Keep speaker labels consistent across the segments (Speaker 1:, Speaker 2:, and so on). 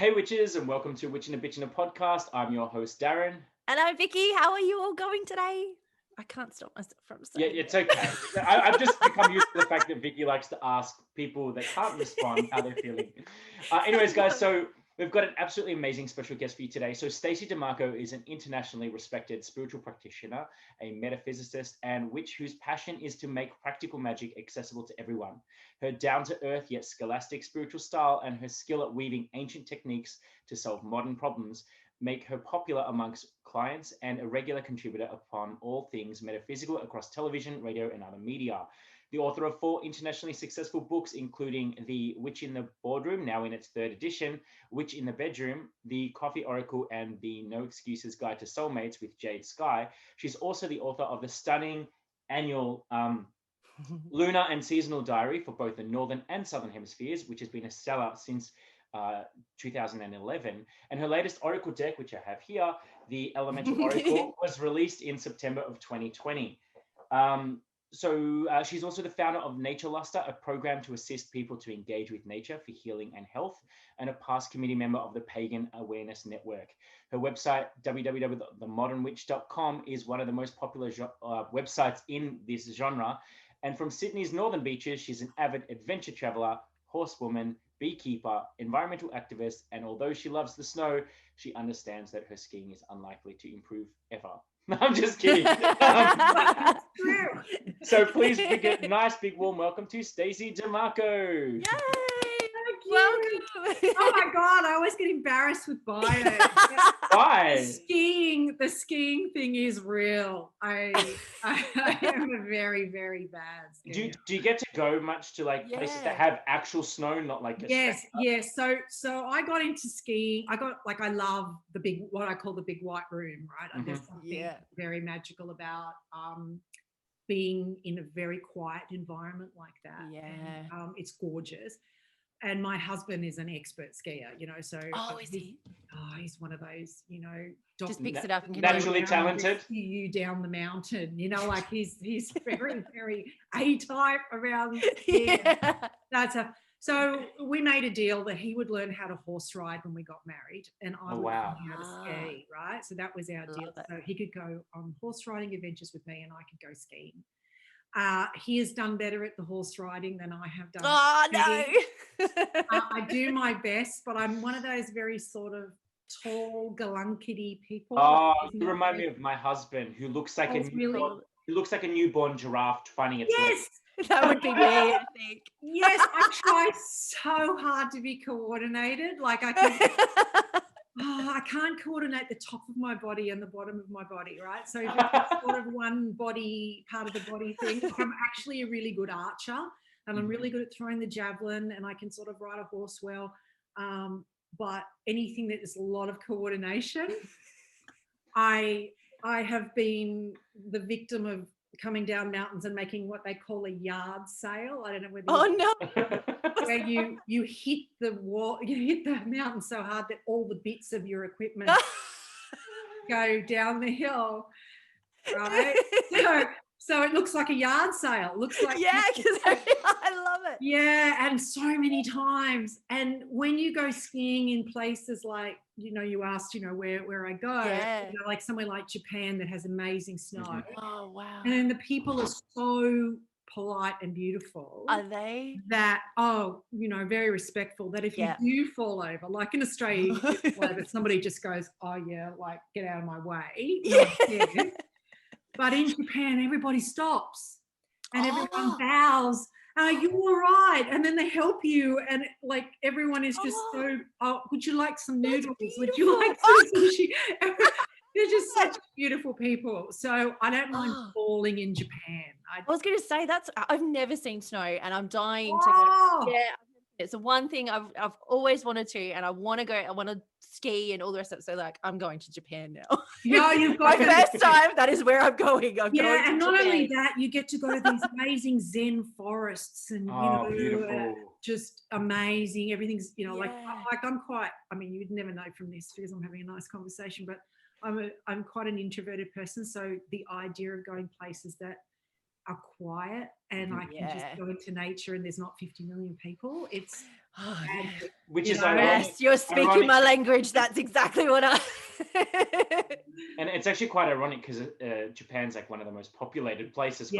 Speaker 1: Hey witches, and welcome to Witchin and Bitchin, a podcast. I'm your host Darren.
Speaker 2: And I'm Vicky. How are you all going today? I can't stop myself from saying
Speaker 1: It's okay. I've just become used to the fact that Vicky likes to ask people that can't respond how they're feeling. Anyways, guys, so we've got an absolutely amazing special guest for you today. So Stacey Demarco is an internationally respected spiritual practitioner, a metaphysicist, and witch whose passion is to make practical magic accessible to everyone. Her down-to-earth yet scholastic spiritual style and her skill at weaving ancient techniques to solve modern problems make her popular amongst clients and a regular contributor upon all things metaphysical across television, radio, and other media. The author of 4 internationally successful books, including The Witch in the Boardroom, now in its 3rd edition, Witch in the Bedroom, The Coffee Oracle, and The No Excuses Guide to Soulmates with Jade Sky. She's also the author of the stunning annual lunar and seasonal diary for both the Northern and Southern Hemispheres, which has been a sellout since 2011, and her latest oracle deck, which I have here, the Elemental Oracle, was released in September of 2020. She's also the founder of Nature Luster, a program to assist people to engage with nature for healing and health, and a past committee member of the Pagan Awareness Network. Her website, www.themodernwitch.com, is one of the most popular websites in this genre. And from Sydney's northern beaches, she's an avid adventure traveler, horsewoman, beekeeper, environmental activist, and although she loves the snow, she understands that her skiing is unlikely to improve ever. I'm just kidding. So please get a nice big warm welcome to Stacey Demarco.
Speaker 2: Yay!
Speaker 3: Welcome. Oh my God, I always get embarrassed with bios.
Speaker 1: Why?
Speaker 3: The skiing thing is real. I am a very, very bad skier.
Speaker 1: Do you get to go much to places that have actual snow, not like
Speaker 3: yes. So I got into skiing. I love what I call the big white room, right? And there's something very magical about being in a very quiet environment like that.
Speaker 2: Yeah.
Speaker 3: And, it's gorgeous. And my husband is an expert skier, so
Speaker 2: is he?
Speaker 3: He's one of those,
Speaker 2: just picks it up and can
Speaker 1: naturally talented.
Speaker 3: You down the mountain, he's very, very A-type around. So we made a deal that he would learn how to horse ride when we got married, and I would learn how to ski, right? So that was our deal. So he could go on horse riding adventures with me, and I could go skiing. He has done better at the horse riding than I have done.
Speaker 2: Oh, no.
Speaker 3: I do my best, but I'm one of those very sort of tall, galunkety people.
Speaker 1: Oh, you remind me of my husband, who looks like a newborn giraffe finding its
Speaker 3: legs.
Speaker 2: That would be me, I think.
Speaker 3: Yes, I try so hard to be coordinated. I can't coordinate the top of my body and the bottom of my body, right? So if it's sort of one body, part of the body thing, I'm actually a really good archer, and I'm really good at throwing the javelin, and I can sort of ride a horse well. But anything that is a lot of coordination, I have been the victim of coming down mountains and making what they call a yard sale. I don't know whether where you hit the wall, you hit the mountain so hard that all the bits of your equipment go down the hill, right? So it looks like a yard sale. It looks like
Speaker 2: because I love it.
Speaker 3: Yeah, and so many times. And when you go skiing in places like, you asked, where I go, like somewhere like Japan that has amazing snow.
Speaker 2: Oh, wow.
Speaker 3: And then the people are so polite and beautiful.
Speaker 2: Are they?
Speaker 3: That, very respectful, that if you do fall over, like in Australia, somebody just goes, oh yeah, like get out of my way. But in Japan, everybody stops and everyone bows. You all right? And then they help you, and like everyone is just so. Oh, would you like some noodles? Would you like some sushi? They're just such beautiful people. So I don't mind falling in Japan.
Speaker 2: I was going to say I've never seen snow, and I'm dying to go. Yeah, it's the one thing I've always wanted to, and I want to go. I want to ski and all the rest of it. So I'm going to Japan now.
Speaker 3: Yeah, you've got
Speaker 2: my first time. That is where I'm going.
Speaker 3: And not only that, you get to go to these amazing Zen forests, and just amazing. Everything's I'm quite. I mean, you'd never know from this because I'm having a nice conversation, but I'm quite an introverted person. So the idea of going places that are quiet and I can just go into nature and there's not 50 million people. It's magic,
Speaker 1: which is
Speaker 3: ironic.
Speaker 2: Yes, you're speaking my language. That's exactly what I.
Speaker 1: And it's actually quite ironic because Japan's like one of the most populated places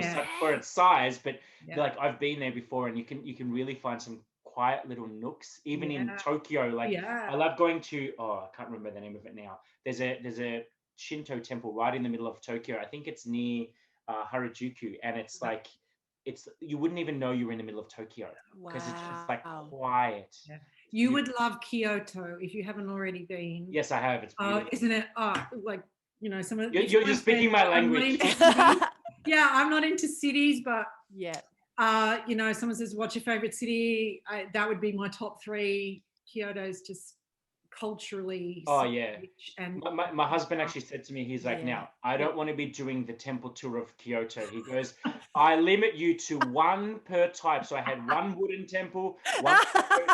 Speaker 1: for its size. But like I've been there before, and you can really find some quiet little nooks, even in Tokyo. Like I love going to I can't remember the name of it now. There's a Shinto temple right in the middle of Tokyo. I think it's near Harajuku, and it's like you wouldn't even know you're in the middle of Tokyo because it's just like quiet.
Speaker 3: Yeah. You would love Kyoto if you haven't already been.
Speaker 1: Yes, I have. It's beautiful.
Speaker 3: Isn't it? Like, you know, some of
Speaker 1: you're speaking my language.
Speaker 3: I'm not into cities, but you know, someone says, "What's your favorite city?" That would be my top 3. Kyoto's just culturally rich. And
Speaker 1: my husband actually said to me, he's like, now I don't want to be doing the temple tour of Kyoto. He goes, I limit you to 1 per type. So I had 1 wooden temple, 1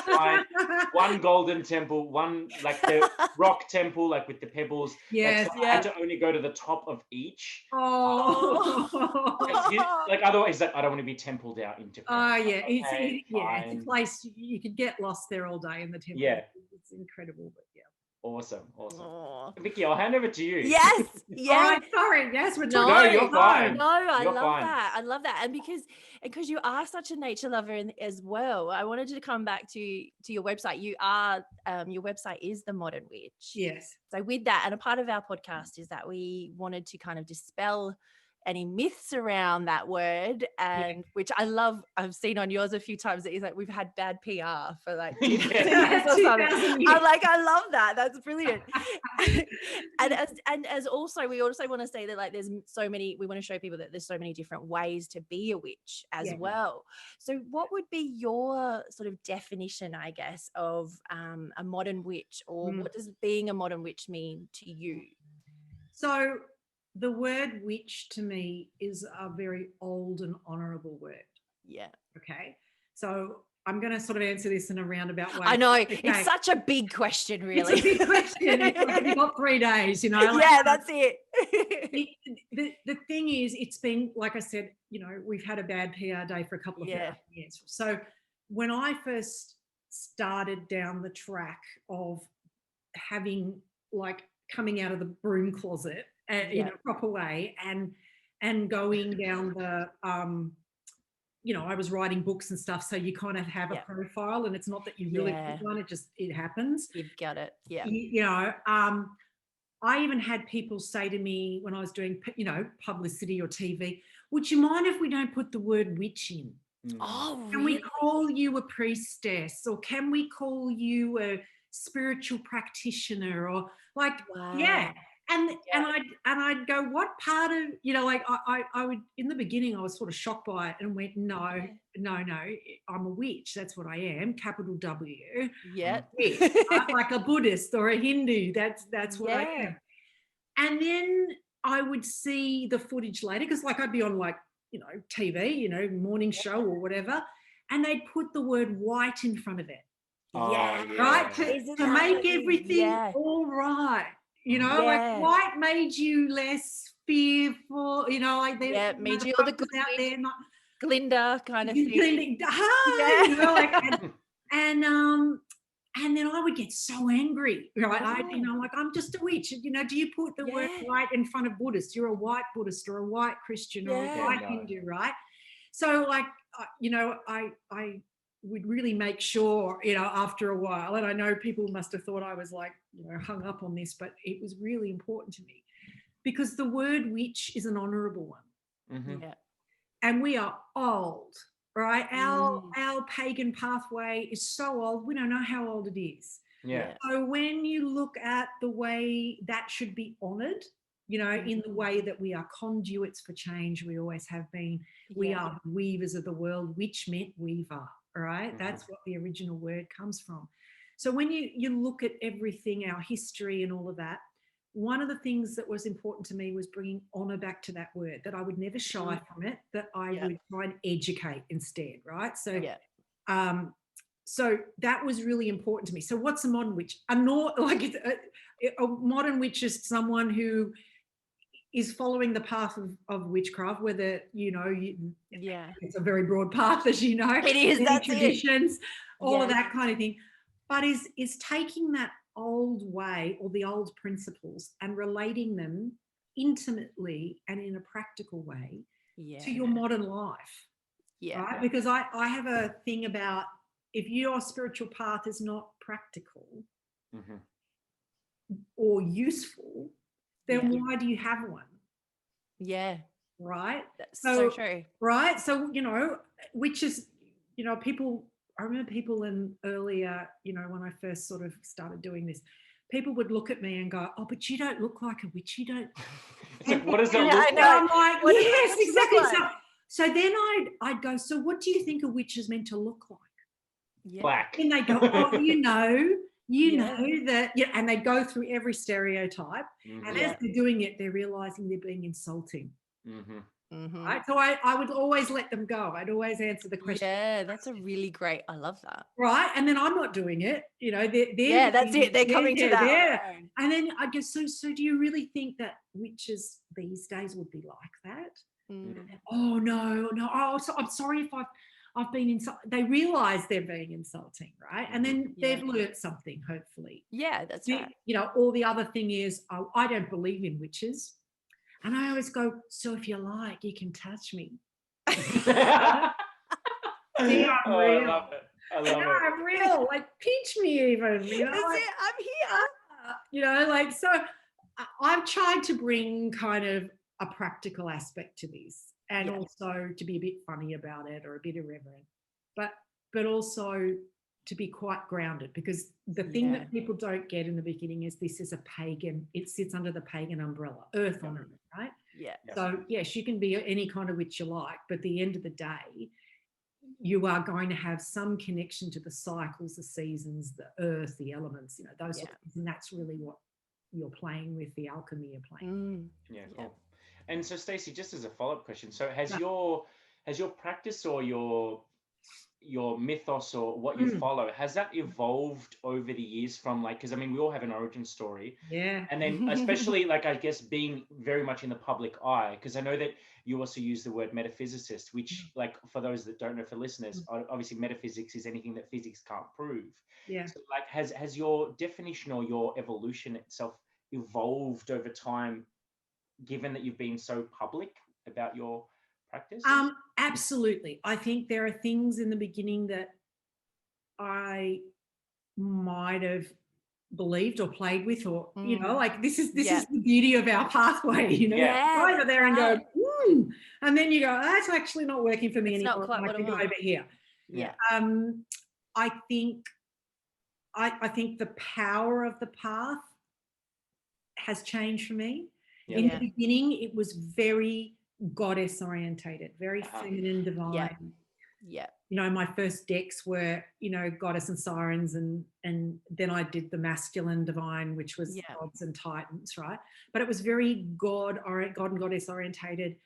Speaker 1: shrine, 1 golden temple, 1 like the rock temple, like with the pebbles.
Speaker 3: Yes,
Speaker 1: I had to only go to the top of each. Like otherwise, like I don't want to be templed out in Japan.
Speaker 3: It's a place you could get lost there all day in the temple.
Speaker 1: Yeah.
Speaker 3: It's incredible, but
Speaker 1: Awesome. Vicky, I'll hand over to you.
Speaker 2: Yes.
Speaker 3: All right, sorry. Yes, we're talking.
Speaker 1: No, you're fine.
Speaker 2: No, I love that. I love that. And because you are such a nature lover as well, I wanted to come back to your website. You are your website is The Modern Witch.
Speaker 3: Yes.
Speaker 2: So with that, and a part of our podcast is that we wanted to kind of dispel any myths around that word, and which I love. I've seen on yours a few times that is like we've had bad PR for like I'm like, I love that. That's brilliant. and as also we also want to say that like there's so many, we want to show people that there's so many different ways to be a witch as well. So what would be your sort of definition, I guess, of a modern witch, or what does being a modern witch mean to you?
Speaker 3: So the word witch to me is a very old and honourable word. Yeah. Okay. So I'm going to sort of answer this in a roundabout way.
Speaker 2: I know. Okay. It's such a big question, really.
Speaker 3: It's a big question. You've got 3 days, you know.
Speaker 2: Like, that's it.
Speaker 3: The thing is, it's been, like I said, you know, we've had a bad PR day for a couple of years. So when I first started down the track of having, like, coming out of the broom closet in a proper way and going down the you know, I was writing books and stuff, so you kind of have a profile, and it's not that you really put one, it happens.
Speaker 2: You've got it.
Speaker 3: You know, I even had people say to me when I was doing, you know, publicity or TV, would you mind if we don't put the word witch in?
Speaker 2: Oh,
Speaker 3: can we call you a priestess, or can we call you a spiritual practitioner, or like and I'd go, what part of, you know, like I would, in the beginning I was sort of shocked by it and went, no, I'm a witch, that's what I am, capital W. Witch, like a Buddhist or a Hindu, that's what I am. And then I would see the footage later, because like I'd be on like, you know, TV, you know, morning show or whatever, and they'd put the word white in front of it. Right? To make everything all right. You know, like white made you less fearful, you know, like
Speaker 2: there's made you all the good out there, not Glinda kind of thing.
Speaker 3: You know, like, and then I would get so angry, right? You know, like, I'm just a witch. You know, do you put the word white in front of Buddhist? You're a white Buddhist or a white Christian or a white Hindu, right? So, like, you know, I would really make sure, you know, after a while, and I know people must have thought I was like, you know, hung up on this, but it was really important to me, because the word witch is an honourable one. And we are old, right? Our pagan pathway is so old, we don't know how old it is. So when you look at the way that should be honoured, you know, in the way that we are conduits for change, we always have been. We are weavers of the world, which meant weaver, right? That's what the original word comes from. So when you look at everything, our history and all of that, one of the things that was important to me was bringing honour back to that word, that I would never shy from it, that I would try and educate instead, right? So, so that was really important to me. So what's a modern witch? A modern witch is someone who is following the path of witchcraft, whether,
Speaker 2: Yeah.
Speaker 3: it's a very broad path, as you know.
Speaker 2: It is,
Speaker 3: many
Speaker 2: that's
Speaker 3: traditions, all of
Speaker 2: Yes.
Speaker 3: that kind of thing. But is taking that old way or the old principles and relating them intimately and in a practical way
Speaker 2: Yeah.
Speaker 3: to your modern life.
Speaker 2: Yeah.
Speaker 3: Right? Because I have a thing about, if your spiritual path is not practical or useful, then
Speaker 2: Yeah.
Speaker 3: why do you have one?
Speaker 2: Yeah.
Speaker 3: Right?
Speaker 2: That's so true.
Speaker 3: Right? So, which is, I remember people in earlier, when I first sort of started doing this, people would look at me and go, "Oh, but you don't look like a witch. You don't."
Speaker 1: It's like, what does it
Speaker 2: Yeah,
Speaker 1: look
Speaker 2: I
Speaker 1: like?
Speaker 2: know.
Speaker 3: I'm like,
Speaker 2: What does
Speaker 3: yes,
Speaker 2: it look
Speaker 3: exactly.
Speaker 2: like?
Speaker 3: So then I'd go, "So what do you think a witch is meant to look like?"
Speaker 2: Yeah.
Speaker 1: Black.
Speaker 3: And they go, "Oh, you know
Speaker 2: Yeah.
Speaker 3: that," and they go through every stereotype. And
Speaker 2: Yeah.
Speaker 3: as they're doing it, they're realizing they're being insulting.
Speaker 2: Mhm.
Speaker 3: Right? So I would always let them go. I'd always answer the question.
Speaker 2: Yeah, that's a really great. I love that.
Speaker 3: Right. And then I'm not doing it. They're
Speaker 2: Yeah, that's it. They're coming to that. on
Speaker 3: Yeah.
Speaker 2: their own.
Speaker 3: And then I go, so do you really think that witches these days would be like that?
Speaker 2: Mm.
Speaker 3: Oh no. Oh, so I'm sorry if I've been insulted. They realize they're being insulting, right? And then
Speaker 2: Yeah.
Speaker 3: they've learnt something, hopefully.
Speaker 2: Yeah, that's right.
Speaker 3: Or the other thing is, oh, I don't believe in witches. And I always go, so if you like, you can touch me. See, I'm real.
Speaker 1: I love it. I love it.
Speaker 3: I'm real. Like, pinch me even.
Speaker 2: That's it. I'm here.
Speaker 3: So I'm trying to bring kind of a practical aspect to this, and also to be a bit funny about it or a bit irreverent, but also to be quite grounded, because the thing that people don't get in the beginning is this is a pagan, it sits under the pagan umbrella, earth on it, right?
Speaker 2: Yeah.
Speaker 3: So yes, you can be any kind of witch you like, but at the end of the day, you are going to have some connection to the cycles, the seasons, the earth, the elements, those sort of things. And that's really what you're playing with, the alchemy you're playing.
Speaker 1: Yeah, cool. And so, Stacey, just as a follow-up question, so has your practice or your mythos or what you follow, has that evolved over the years from, like, because I mean, we all have an origin story.
Speaker 3: Yeah.
Speaker 1: And then especially, like, I guess being very much in the public eye, because I know that you also use the word metaphysicist, which, like, for those that don't know, for listeners, obviously metaphysics is anything that physics can't prove.
Speaker 3: Yeah.
Speaker 1: So, like, has your definition or your evolution itself evolved over time, given that you've been so public about your practice?
Speaker 3: Absolutely. I think there are things in the beginning that I might have believed or played with, or like this is the beauty of our pathway. Go over there and go, and then you go, that's actually not working for me anymore.
Speaker 2: Not quite what I
Speaker 3: go
Speaker 2: want.
Speaker 3: over here.
Speaker 2: Yeah.
Speaker 3: I think the power of the path has changed for me. In the beginning, it was very goddess orientated, very feminine, divine.
Speaker 2: Yeah.
Speaker 3: My first decks were, goddess and sirens, and then I did the masculine divine, which was gods and titans, right? But it was very God and goddess orientated.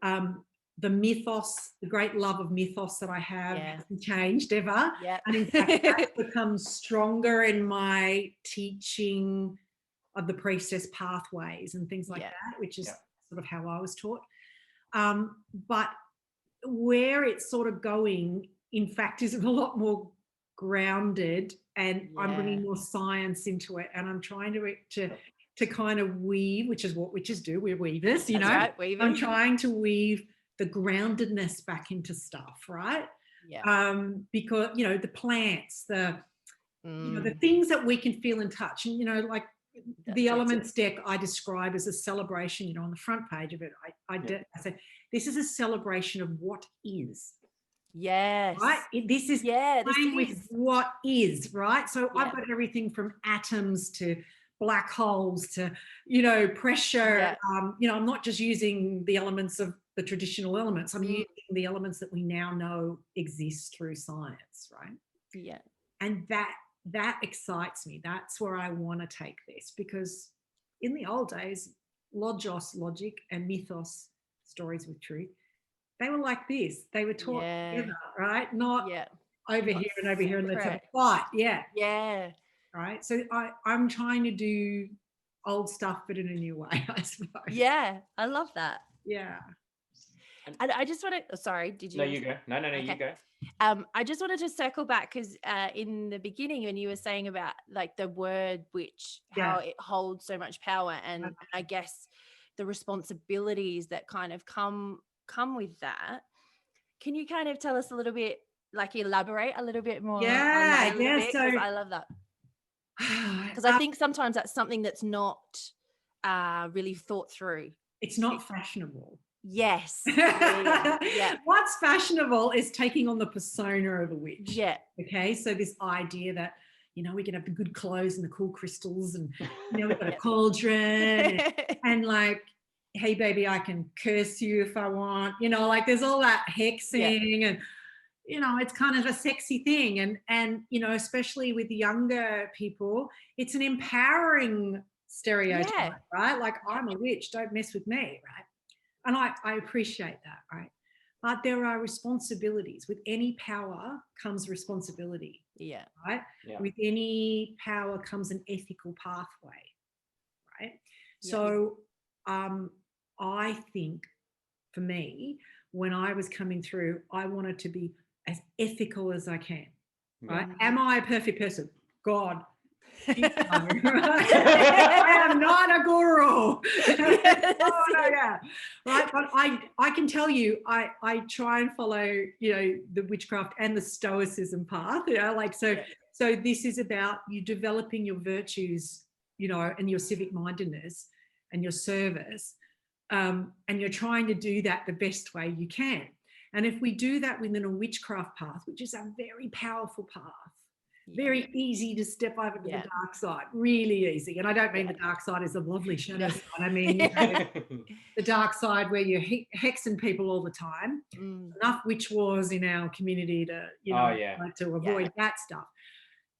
Speaker 3: The mythos, the great love of mythos that I have hasn't changed ever.
Speaker 2: Yeah.
Speaker 3: And in fact, that's become stronger in my teaching of the priestess pathways and things like that, which is sort of how I was taught. But where it's sort of going, in fact, is a lot more grounded, and I'm bringing more science into it, and I'm trying to kind of weave, which is what witches do. We're weavers,
Speaker 2: That's right, weavers.
Speaker 3: I'm trying to weave the groundedness back into stuff, right?
Speaker 2: Yeah.
Speaker 3: Because the plants, the the things that we can feel and touch, and like the elements deck I describe as a celebration. On the front page of it, I said this is a celebration of what is.
Speaker 2: Yes.
Speaker 3: Right. This is playing with what is, right? So I've got everything from atoms to black holes to pressure. I'm not just using the elements of the traditional elements. I'm using the elements that we now know exist through science, right?
Speaker 2: Yeah.
Speaker 3: And that excites me. That's where I want to take this, because in the old days, logos, logic, and mythos, stories with truth, they were like this. They were taught together, right? Not over here and over here and let's have a fight. Yeah.
Speaker 2: Yeah.
Speaker 3: Right. So I'm trying to do old stuff, but in a new way, I suppose.
Speaker 2: Yeah, I love that.
Speaker 3: Yeah.
Speaker 2: And I just want to, sorry, did you?
Speaker 1: No, you go. No,
Speaker 2: Okay.
Speaker 1: you go.
Speaker 2: I just wanted to circle back because in the beginning when you were saying about like the word witch, how it holds so much power, and I guess the responsibilities that kind of come with that. Can you kind of tell us a little bit, like elaborate a little bit more on that a little bit? Because I love that. Because I think sometimes that's something that's not really thought through.
Speaker 3: It's not fashionable.
Speaker 2: Yes. Yeah.
Speaker 3: What's fashionable is taking on the persona of a witch.
Speaker 2: Yeah.
Speaker 3: Okay. So this idea that, we can have the good clothes and the cool crystals and, we've got a cauldron and like, hey, baby, I can curse you if I want, like there's all that hexing and, it's kind of a sexy thing. And, especially with younger people, it's an empowering stereotype, right? Like I'm a witch, don't mess with me, right? And I appreciate that, right? But there are responsibilities. With any power comes responsibility.
Speaker 2: Yeah.
Speaker 3: Right? Yeah. With any power comes an ethical pathway, right? Yeah. So I think for me, when I was coming through, I wanted to be as ethical as I can, right? Mm-hmm. Am I a perfect person? God. I am not a guru. Right? But I can tell you, I try and follow, the witchcraft and the stoicism path. So this is about you developing your virtues, and your civic mindedness and your service. And you're trying to do that the best way you can. And if we do that within a witchcraft path, which is a very powerful path, very easy to step over to the dark side, really easy. And I don't mean the dark side is a lovely shadow side. I mean the dark side where you're hexing people all the time. Enough witch wars in our community to, to avoid that stuff.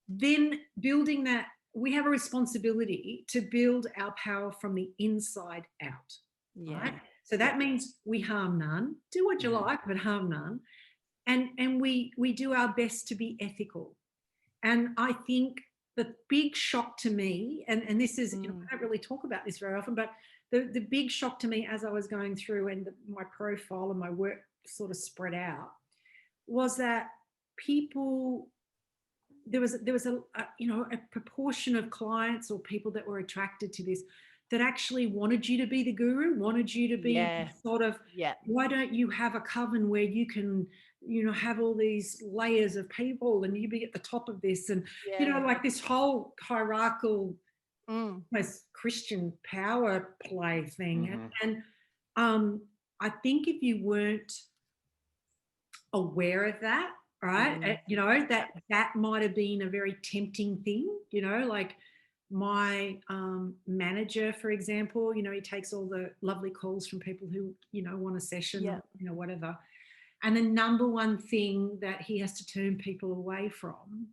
Speaker 3: Then building that, we have a responsibility to build our power from the inside out. Right? So that means we harm none. Do what you like, but harm none. And we do our best to be ethical. And I think the big shock to me, and this is, I don't really talk about this very often, but the big shock to me as I was going through and my profile and my work sort of spread out, was that people, there was a proportion of clients or people that were attracted to this that actually wanted you to be the guru, wanted you to be sort of, why don't you have a coven where you can, have all these layers of people and you be at the top of this and, like this whole hierarchical, almost Christian power play thing. And I think if you weren't aware of that, right, that might have been a very tempting thing, like my manager, for example, he takes all the lovely calls from people who, want a session, whatever. And the number one thing that he has to turn people away from,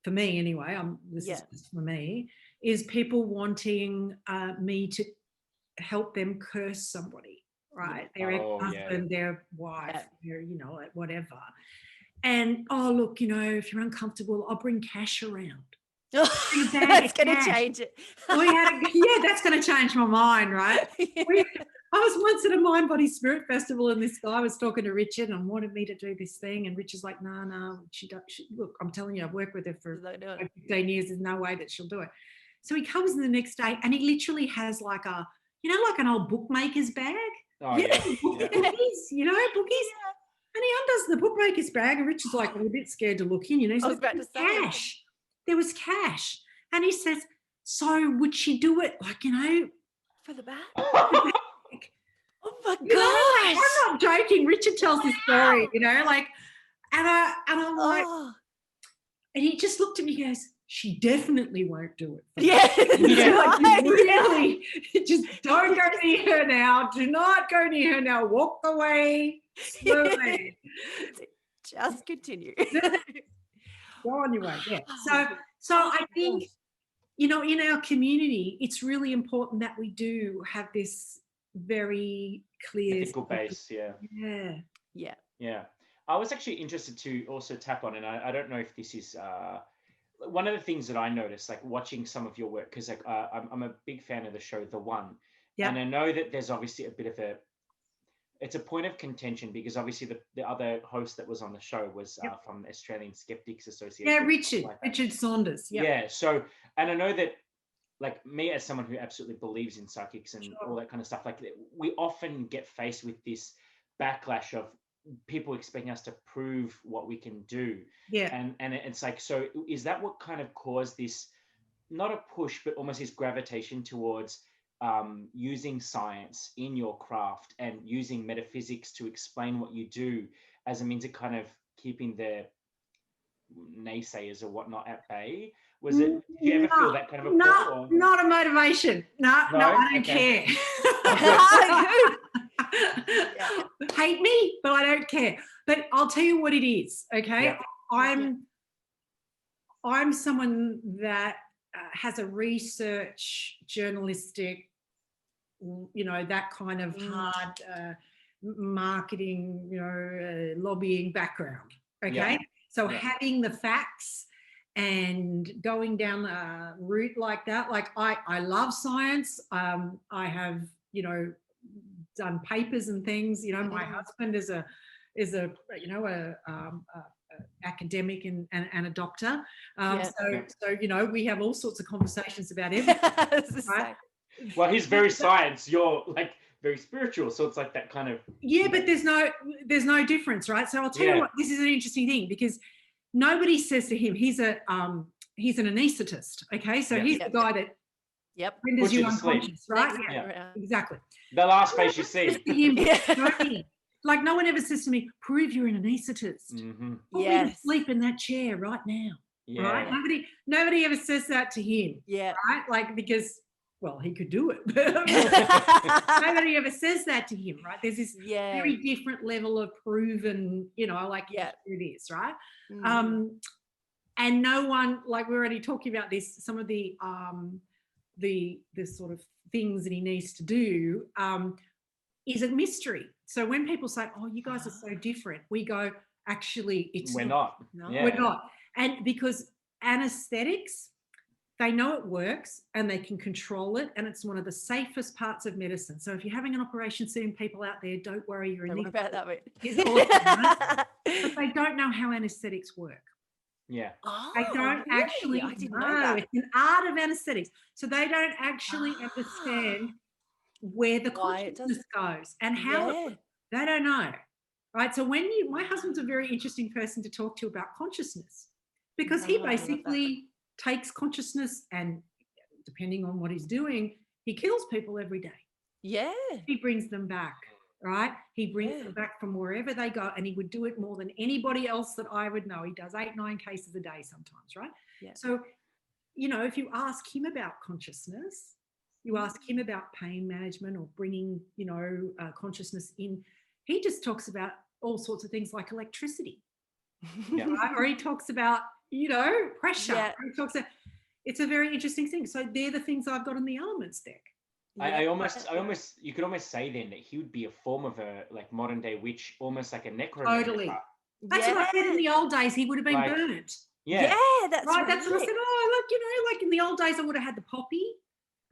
Speaker 3: for me anyway, this is just for me, is people wanting me to help them curse somebody, right? Their ex-husband, their wife, their, whatever. And, look, if you're uncomfortable, I'll bring cash around.
Speaker 2: That's going to change it.
Speaker 3: That's going to change my mind, right? I was once at a Mind Body Spirit Festival and this guy was talking to Richard and wanted me to do this thing, and Richard's like, no, look, I'm telling you, I've worked with her for 15 years. There's no way that she'll do it. So he comes in the next day and he literally has like a, like an old bookmaker's bag. Bookies. Bookies. And he undoes the bookmaker's bag and Richard's like a bit scared to look in, So cash. There was cash. And he says, so would she do it like,
Speaker 2: for the bag? Oh my gosh.
Speaker 3: I'm not joking. Richard tells this story, and I'm like, and he just looked at me and goes, she definitely won't do it. Really, just don't go near her now. Do not go near her now. Walk away slowly.
Speaker 2: Just continue.
Speaker 3: Go on your way. Yeah. So I think, in our community, it's really important that we do have this very clear
Speaker 1: ethical base. Yeah. I was actually interested to also tap on, and I don't know if this is one of the things that I noticed, like watching some of your work, because like I'm a big fan of the show The One,
Speaker 3: Yeah.
Speaker 1: and I know that there's obviously a bit of it's a point of contention because obviously the other host that was on the show was from the Australian Skeptics Association.
Speaker 3: Yeah, Richard Saunders. Yep.
Speaker 1: Yeah. So, and I know that, like me as someone who absolutely believes in psychics and all that kind of stuff, like we often get faced with this backlash of people expecting us to prove what we can do.
Speaker 3: Yeah.
Speaker 1: And it's like, so is that what kind of caused this, not a push, but almost this gravitation towards using science in your craft and using metaphysics to explain what you do as a means of kind of keeping the naysayers or whatnot at bay? Was it, did you ever feel that kind of a pull?
Speaker 3: Not a motivation. No, I don't care. Hate me, but I don't care. But I'll tell you what it is, okay?
Speaker 1: Yeah.
Speaker 3: I'm someone that has a research, journalistic, that kind of hard marketing, lobbying background, okay?
Speaker 1: Yeah.
Speaker 3: So having the facts and going down a route like that, like I love science. I have, done papers and things. My husband is a academic and a doctor. So we have all sorts of conversations about everything. Right?
Speaker 1: Well, he's very science. You're like very spiritual, so it's like that kind of.
Speaker 3: Yeah, but there's no difference, right? So I'll tell you what. This is an interesting thing because nobody says to him, he's an anaesthetist. Okay, so he's the guy that renders you unconscious, right?
Speaker 1: Yeah,
Speaker 3: exactly.
Speaker 1: The last face you see.
Speaker 3: Like no one ever says to me, "Prove you're an anaesthetist."
Speaker 1: Mm-hmm.
Speaker 3: Put me to sleep in that chair right now.
Speaker 1: Yeah.
Speaker 3: Right? Nobody ever says that to him.
Speaker 2: Yeah.
Speaker 3: Right? Like because. Well, he could do it. Nobody ever says that to him, right? There's this very different level of proven, here it is, right? And no one, like we're already talking about this, some of the sort of things that he needs to do is a mystery. So when people say, "Oh, you guys are so different," we go, "Actually,
Speaker 1: we're not.
Speaker 3: No, we're not." And because anesthetics, they know it works and they can control it, and it's one of the safest parts of medicine. So if you're having an operation soon, people out there, don't worry, you're in
Speaker 2: Don't worry about that bit.
Speaker 3: Right? But they don't know how anesthetics work.
Speaker 1: Yeah.
Speaker 3: They don't actually
Speaker 2: I didn't know
Speaker 3: know.
Speaker 2: that.
Speaker 3: It's an art of anesthetics. So they don't actually understand where the consciousness goes and how they don't know. Right. So my husband's a very interesting person to talk to about consciousness because he basically takes consciousness and depending on what he's doing, he kills people every day.
Speaker 2: Yeah.
Speaker 3: He brings them back, right? He brings them back from wherever they go, and he would do it more than anybody else that I would know. He does 8-9 cases a day sometimes, right?
Speaker 2: Yeah.
Speaker 3: So, if you ask him about consciousness, you ask him about pain management or bringing, consciousness in, he just talks about all sorts of things like electricity, right? Or he talks about pressure.
Speaker 2: Yeah.
Speaker 3: It's a very interesting thing. So they're the things I've got in the elements deck.
Speaker 1: I almost, you could almost say then that he would be a form of a like modern day witch, almost like a necromancer.
Speaker 3: Totally. That's what I said in the old days. He would have been burnt.
Speaker 2: Yeah, that's right.
Speaker 3: That's what I said. Oh, look, like in the old days, I would have had the poppy.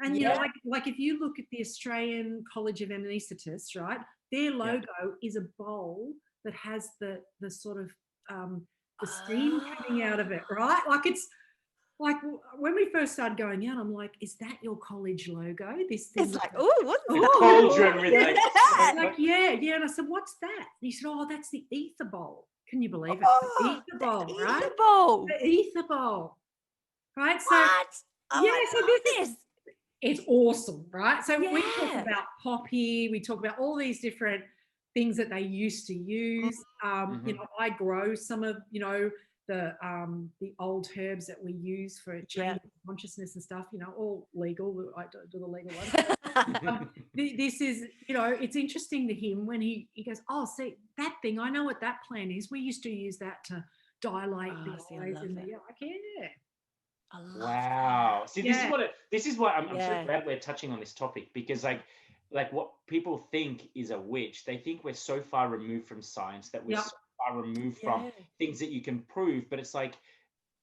Speaker 3: And like if you look at the Australian College of Anaesthetists, right, their logo is a bowl that has the sort of the steam coming out of it, right? Like it's like when we first started going out, I'm like, is that your college logo? This thing.
Speaker 2: It's like, oh, what's
Speaker 1: the cauldron with
Speaker 3: And I said, what's that? And he said, oh, that's the ether bowl. Can you believe it? The ether bowl, right?
Speaker 2: Ether bowl.
Speaker 3: The ether bowl. Right? So
Speaker 2: what?
Speaker 3: So this is it's awesome, right? So we talk about poppy, we talk about all these different things that they used to use. I grow some of, the old herbs that we use for changing consciousness and stuff, all legal. I do the legal ones. This is, it's interesting to him when he goes, oh, see, that thing, I know what that plan is. We used to use that to dilate the eyes.
Speaker 1: Wow. See, this is what I'm so glad we're touching on this topic because like what people think is a witch, they think we're so far removed from science that we're so far removed from things that you can prove. But it's like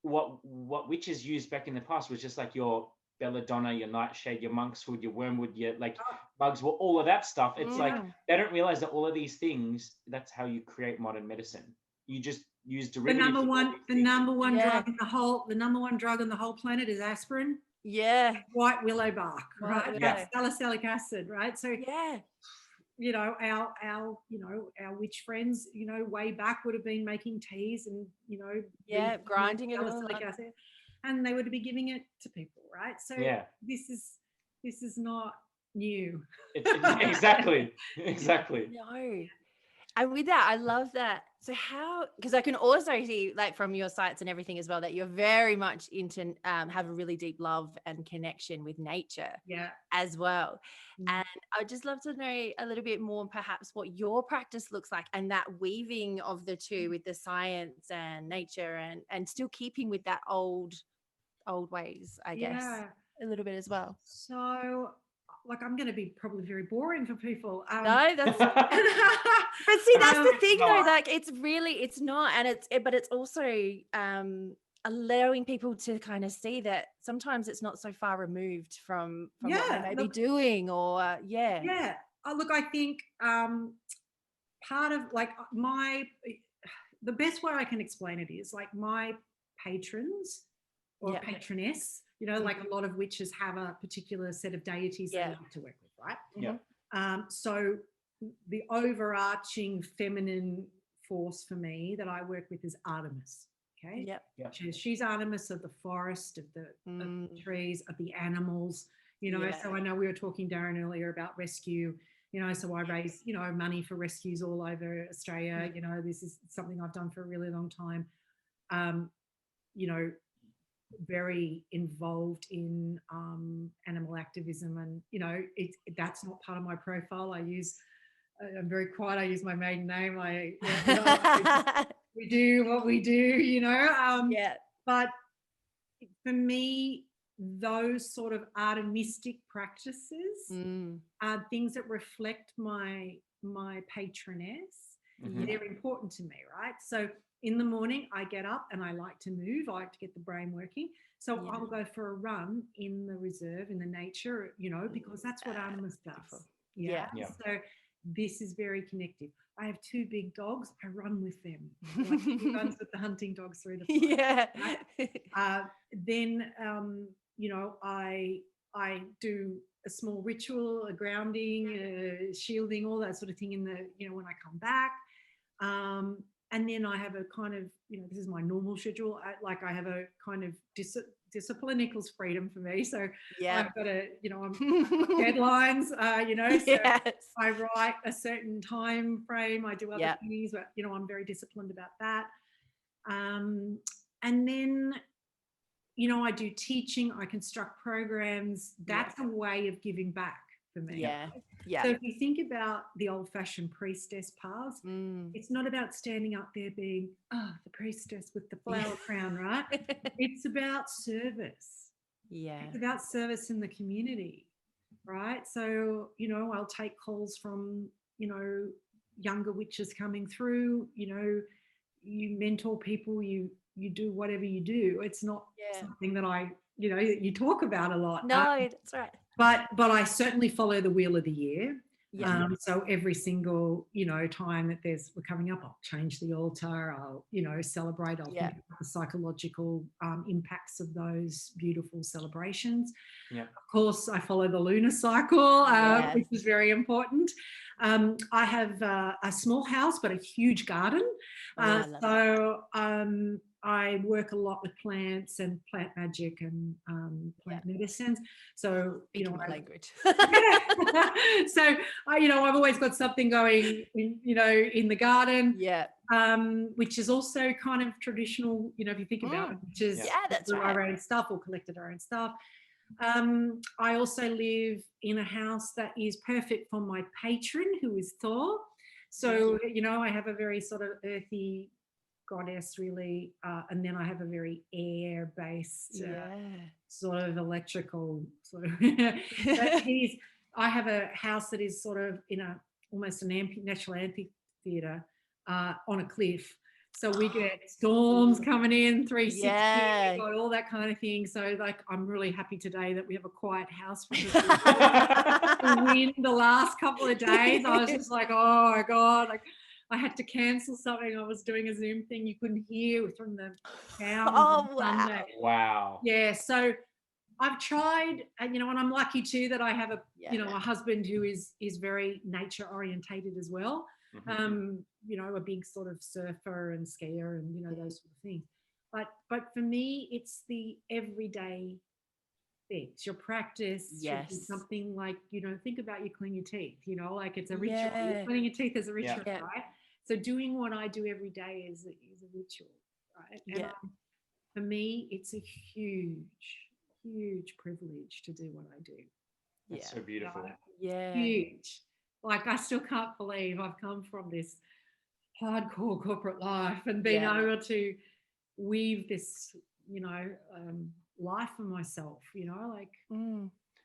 Speaker 1: what witches used back in the past was just like your belladonna, your nightshade, your monk's hood, your wormwood, your like bugs, well, all of that stuff. It's like they don't realize that all of these things, that's how you create modern medicine. You just use derivatives.
Speaker 3: The number one drug in the whole planet is aspirin.
Speaker 2: Yeah.
Speaker 3: White willow bark, right?
Speaker 1: Yeah.
Speaker 3: That's salicylic acid, right? So
Speaker 2: yeah.
Speaker 3: Our witch friends, way back would have been making teas and,
Speaker 2: grinding it all
Speaker 3: salicylic acid, and they would be giving it to people, right? So this is not new.
Speaker 1: Exactly.
Speaker 2: No. And with that, I love that. So how, because I can also see like from your sites and everything as well, that you're very much into, have a really deep love and connection with nature as well. And I'd just love to know a little bit more perhaps what your practice looks like and that weaving of the two with the science and nature and still keeping with that old ways, I guess, a little bit as well.
Speaker 3: So like I'm going to be probably very boring for people.
Speaker 2: No, that's but see, that's the thing though, like it's not, and but it's also allowing people to kind of see that sometimes it's not so far removed from what they may be doing, or
Speaker 3: look, I think part of like the best way I can explain it is like my patrons or patroness, like a lot of witches have a particular set of deities they like to work with, right? So the overarching feminine force for me that I work with is Artemis. Okay. She's Artemis of the forest, of the trees, of the animals. So I know we were talking, Darren, earlier about rescue. So I raise money for rescues all over Australia. This is something I've done for a really long time. Very involved in animal activism, and that's not part of my profile. I'm very quiet. I use my maiden name. We do what we do, but for me, those sort of artemistic practices are things that reflect my patroness. They're important to me, right? So in the morning, I get up and I like to move. I like to get the brain working. So I'll go for a run in the reserve, in the nature, because that's what Artemis does. So this is very connective. I have 2 big dogs. I run with them. Like he runs with the hunting dogs through the forest. Right? Then, I do a small ritual, a grounding, shielding, all that sort of thing in the, when I come back. And then I have a kind of, this is my normal schedule. I have a kind of discipline equals freedom for me. So I've got to, I'm deadlines, so I write a certain time frame. I do other things, but, I'm very disciplined about that. And then, I do teaching, I construct programs. That's a way of giving back for me. So if you think about the old-fashioned priestess paths, it's not about standing up there being the priestess with the flower crown, right? It's about service. It's about service in the community, right? So, I'll take calls from, younger witches coming through, you mentor people, you do whatever you do. It's not something that you talk about a lot.
Speaker 2: No, that's right.
Speaker 3: But I certainly follow the wheel of the year. So every single, time that we're coming up, I'll change the altar, I'll, celebrate, I'll think about the psychological impacts of those beautiful celebrations. Of course, I follow the lunar cycle, which is very important. I have a small house, but a huge garden. I work a lot with plants and plant magic and plant medicines. So,
Speaker 2: language.
Speaker 3: So, I've always got something going, in the garden. Which is also kind of traditional, if you think about it, which is
Speaker 2: that's
Speaker 3: our own stuff or collected our own stuff. I also live in a house that is perfect for my patron, who is Thor. So, I have a very sort of earthy goddess, really, and then I have a very air-based sort of electrical sort of. I have a house that is sort of in almost an natural amphitheatre on a cliff. So we get storms coming in 360,
Speaker 2: Yeah.
Speaker 3: we've got all that kind of thing. So like, I'm really happy today that we have a quiet house because the wind the last couple of days. I was just like, oh my God, like I had to cancel something. I was doing a Zoom thing you couldn't hear from the town.
Speaker 2: Oh,
Speaker 3: on
Speaker 2: wow.
Speaker 3: Sunday.
Speaker 1: Wow.
Speaker 3: Yeah, so I've tried, and and I'm lucky too that I have a
Speaker 2: Yeah.
Speaker 3: a husband who is very nature orientated as well. A big sort of surfer and skier and those sort of things. But for me, it's the everyday things. Your practice should be
Speaker 2: Yes.
Speaker 3: something like think about you clean your teeth. Like it's a ritual.
Speaker 2: Yeah.
Speaker 3: You're cleaning your teeth is a ritual,
Speaker 2: Yeah.
Speaker 3: right? So doing what I do every day is a ritual, right? And for me, it's a huge privilege to do what I do.
Speaker 1: That's so beautiful.
Speaker 2: Yeah.
Speaker 3: Huge. Like I still can't believe I've come from this hardcore corporate life and been able to weave this, life for myself,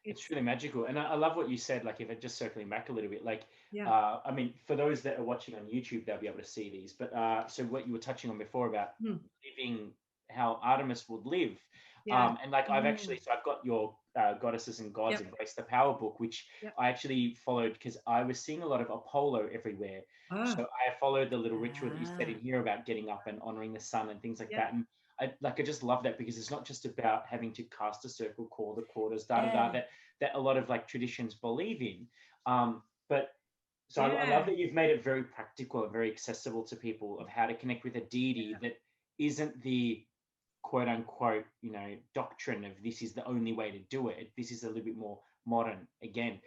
Speaker 1: It's really magical. And I love what you said, like if I just circling back a little bit, like, I mean, for those that are watching on YouTube, they'll be able to see these, but so what you were touching on before about living how Artemis would live. And like I've actually, so I've got your Goddesses and Gods Embrace the Power book, which I actually followed because I was seeing a lot of Apollo everywhere. So I followed the little ritual that you said in here about getting up and honoring the sun and things like that. And I just love that because it's not just about having to cast a circle, call the quarters, that a lot of like traditions believe in. But so I love that you've made it very practical and very accessible to people of how to connect with a deity that isn't the quote unquote, doctrine of this is the only way to do it. This is a little bit more modern again.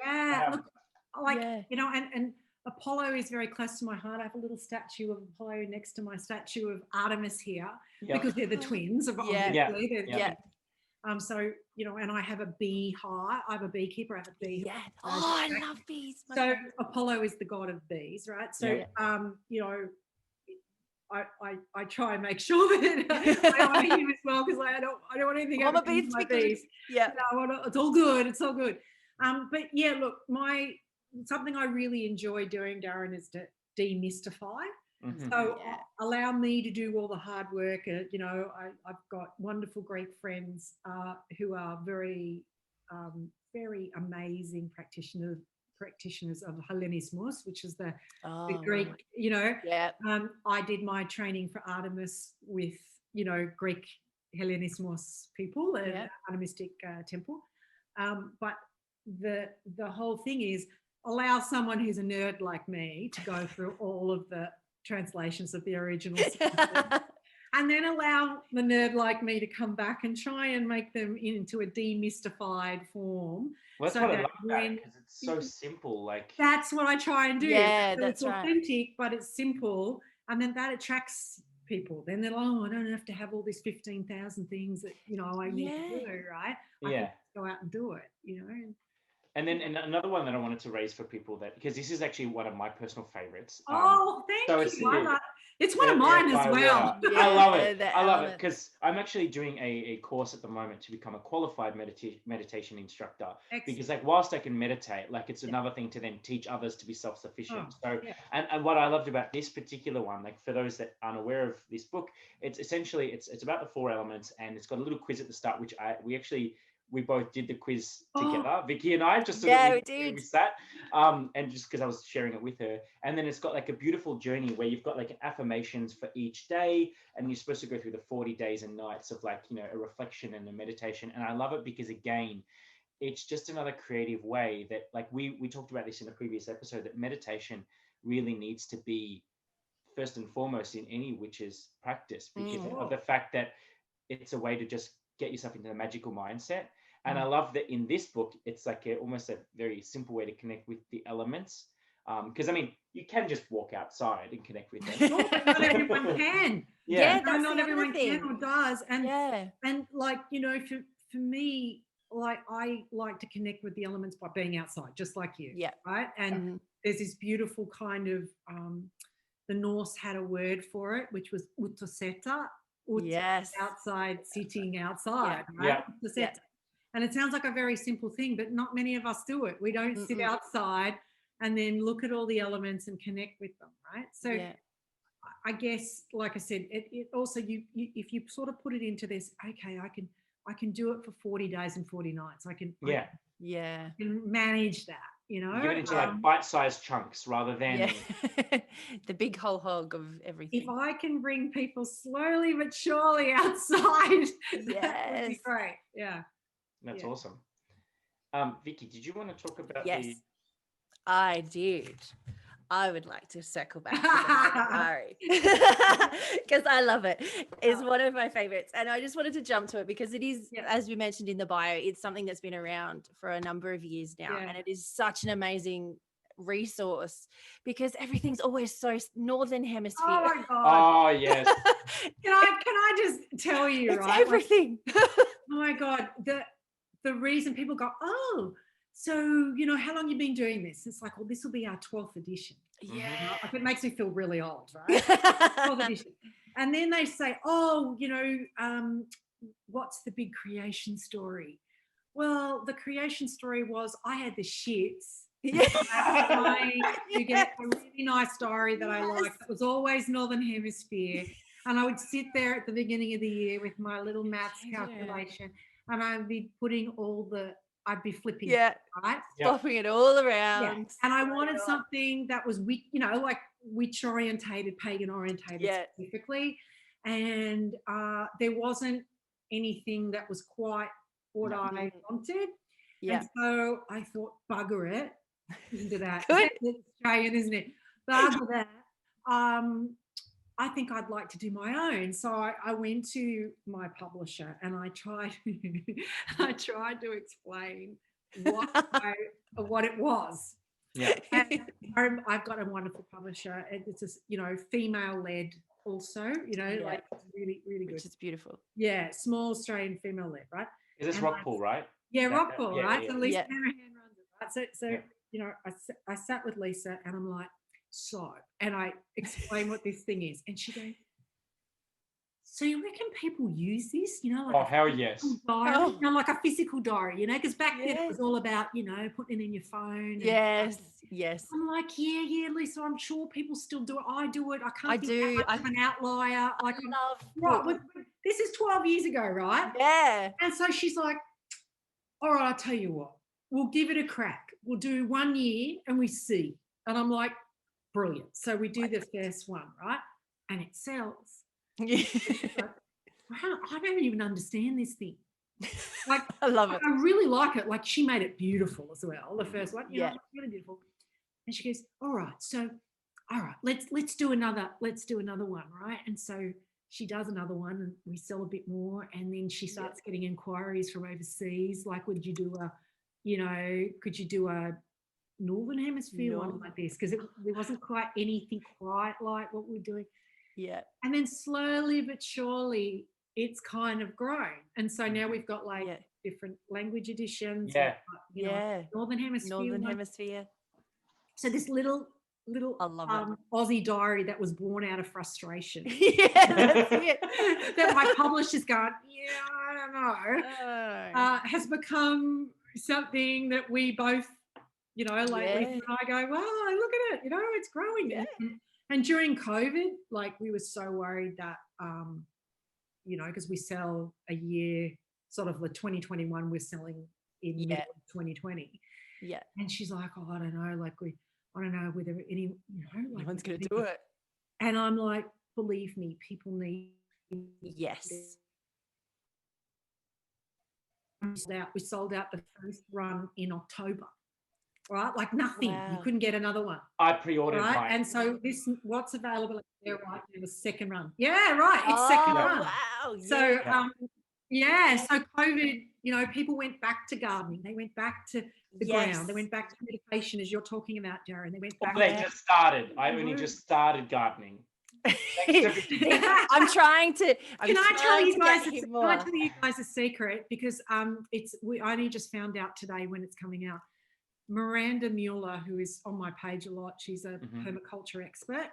Speaker 3: Look, and Apollo is very close to my heart. I have a little statue of Apollo next to my statue of Artemis here because they're the twins. Obviously. So, and I have a bee hive. I have a beekeeper. I have a bee.
Speaker 2: Yeah. Oh, I love bees.
Speaker 3: So Apollo is the god of bees, right? So, I try and make sure that I honor him as well because I don't want anything else to my bees.
Speaker 2: Yeah.
Speaker 3: It's all good. It's all good. But yeah, look, something I really enjoy doing, Darren, is to demystify. So allow me to do all the hard work. I've got wonderful Greek friends who are very, very amazing practitioners of Hellenismus, which is the Greek, I did my training for Artemis with, Greek Hellenismus people, the animistic temple. But the whole thing is allow someone who's a nerd like me to go through all of the translations of the original and then allow the nerd like me to come back and try and make them into a demystified form.
Speaker 1: Well, that's what I love about it because it's so simple. Like
Speaker 3: that's what I try and do.
Speaker 2: Yeah,
Speaker 3: it's authentic, but it's simple, and then that attracts people. Then they're like, oh, I don't have to have all these 15,000 things that I need to do, right? I can go out and do it,
Speaker 1: And then another one that I wanted to raise for people because this is actually one of my personal favorites.
Speaker 3: Thank you. It's one of mine as well.
Speaker 1: I love it. I love it because I'm actually doing a course at the moment to become a qualified meditation instructor. Excellent. Because like whilst I can meditate, like it's another thing to then teach others to be self-sufficient. And what I loved about this particular one, like for those that aren't aware of this book, it's essentially it's about the 4 elements and it's got a little quiz at the start, which we both did the quiz together, Vicky and I, just so that we sat, and just because I was sharing it with her. And then it's got like a beautiful journey where you've got like affirmations for each day, and you're supposed to go through the 40 days and nights of like, a reflection and a meditation. And I love it because again, it's just another creative way that like we talked about this in the previous episode, that meditation really needs to be first and foremost in any witch's practice because of the fact that it's a way to just get yourself into the magical mindset. And I love that in this book, it's like almost a very simple way to connect with the elements. Because, I mean, you can just walk outside and connect with them.
Speaker 3: But not everyone can. Not everyone can or does. And like, for me, like I like to connect with the elements by being outside, just like you. Yeah. Right. And there's this beautiful kind of, the Norse had a word for it, which was utoseta. Outside, sitting outside. Right. Utoseta. And it sounds like a very simple thing, but not many of us do it. We don't sit outside and then look at all the elements and connect with them, right? So I guess, like I said, it also you if you sort of put it into this, okay, I can do it for 40 days and 40 nights. I can manage that, you know.
Speaker 1: You give it into like bite-sized chunks rather than
Speaker 2: the big whole hog of everything.
Speaker 3: If I can bring people slowly but surely outside, that would be
Speaker 2: Yes.
Speaker 3: great. Yeah.
Speaker 1: That's awesome. Vicky, did you want to talk about
Speaker 2: Yes, I did. I would like to circle back to the diary because I love it. It's one of my favorites. And I just wanted to jump to it because it is, as we mentioned in the bio, it's something that's been around for a number of years now. And it is such an amazing resource because everything's always so Northern Hemisphere.
Speaker 3: Oh my God.
Speaker 1: Oh, yes.
Speaker 3: Can I just tell you,
Speaker 2: it's
Speaker 3: right?
Speaker 2: everything.
Speaker 3: Oh my God. The reason people go, oh, so, you know, how long you been doing this? It's like, well, this will be our 12th edition.
Speaker 2: Yeah.
Speaker 3: Like, it makes me feel really old, right? 12th edition. And then they say, oh, you know, what's the big creation story? Well, the creation story was I had the shits.
Speaker 2: Yeah.
Speaker 3: You get a really nice diary that I like. It was always Northern Hemisphere. And I would sit there at the beginning of the year with my little maths calculation and I'd be putting I'd be flipping it, right?
Speaker 2: Swapping it all around.
Speaker 3: Yeah. And I wanted something that was, you know, like witch orientated, pagan orientated specifically. And there wasn't anything that was quite what I wanted. And so I thought, bugger it. Into that. It's Australian, isn't it? Bugger that. I think I'd like to do my own. So I went to my publisher and I tried to explain what it was.
Speaker 1: Yeah.
Speaker 3: And I've got a wonderful publisher. It's just, you know, female-led also, you know, like really, really good.
Speaker 2: Which is beautiful.
Speaker 3: Yeah, small Australian female-led, right?
Speaker 1: Is this Rockpool, right?
Speaker 3: Yeah, Rockpool, right?
Speaker 1: Yeah.
Speaker 3: So Lisa Hanahan runs it, right? So you know, I sat with Lisa and I'm like, and I explain what this thing is. And she goes, so you reckon people use this, you know, like
Speaker 1: hell yes.
Speaker 3: Diary, you know, like a physical diary, you know, because back then it was all about, you know, putting it in your phone.
Speaker 2: Yes.
Speaker 3: I'm like, yeah, Lisa, I'm sure people still do it. I do it. I can't think I'm an outlier. Like, this is 12 years ago, right?
Speaker 2: Yeah.
Speaker 3: And so she's like, all right, I'll tell you what, we'll give it a crack. We'll do 1 year and we see. And I'm like, brilliant. So we do the first one, right? And it sells. Like, wow, I don't even understand this thing. Like,
Speaker 2: I love it.
Speaker 3: I really like it. Like, she made it beautiful as well. The first one, you know, really beautiful. And she goes, all right, let's do another one, right? And so she does another one and we sell a bit more. And then she starts getting inquiries from overseas. Like, could you do a Northern Hemisphere one like this? Because there wasn't quite anything quite like what we're doing.
Speaker 2: Yeah.
Speaker 3: And then slowly but surely it's kind of grown. And so now we've got like different language editions.
Speaker 1: Yeah.
Speaker 3: You know, Northern Hemisphere. So this little
Speaker 2: I love
Speaker 3: Aussie diary that was born out of frustration.
Speaker 2: That's it.
Speaker 3: That my publisher's gone, I don't know. Has become something that we both, you know, like Lisa and I go, wow, look at it, you know, it's growing. Yeah. And during COVID, like we were so worried that, you know, because we sell a year, sort of the 2021, we're selling in 2020. Yeah. And she's like, I don't know, I don't know whether any, you know, like
Speaker 2: anyone's going to do it.
Speaker 3: And I'm like, believe me, people need.
Speaker 2: Yes.
Speaker 3: We sold out the first run in October. Right, like nothing. Wow. You couldn't get another one.
Speaker 1: I pre-ordered mine.
Speaker 3: And so what's available there right now is second run. Yeah, right. It's second run.
Speaker 2: Wow.
Speaker 3: So so COVID, you know, people went back to gardening. They went back to the ground. They went back to meditation, as you're talking about, Darren. They went back.
Speaker 1: They just started. I only just started gardening.
Speaker 2: I'm trying to.
Speaker 3: Can I tell you guys a secret? Because we only just found out today when it's coming out. Miranda Mueller, who is on my page a lot, she's a permaculture expert.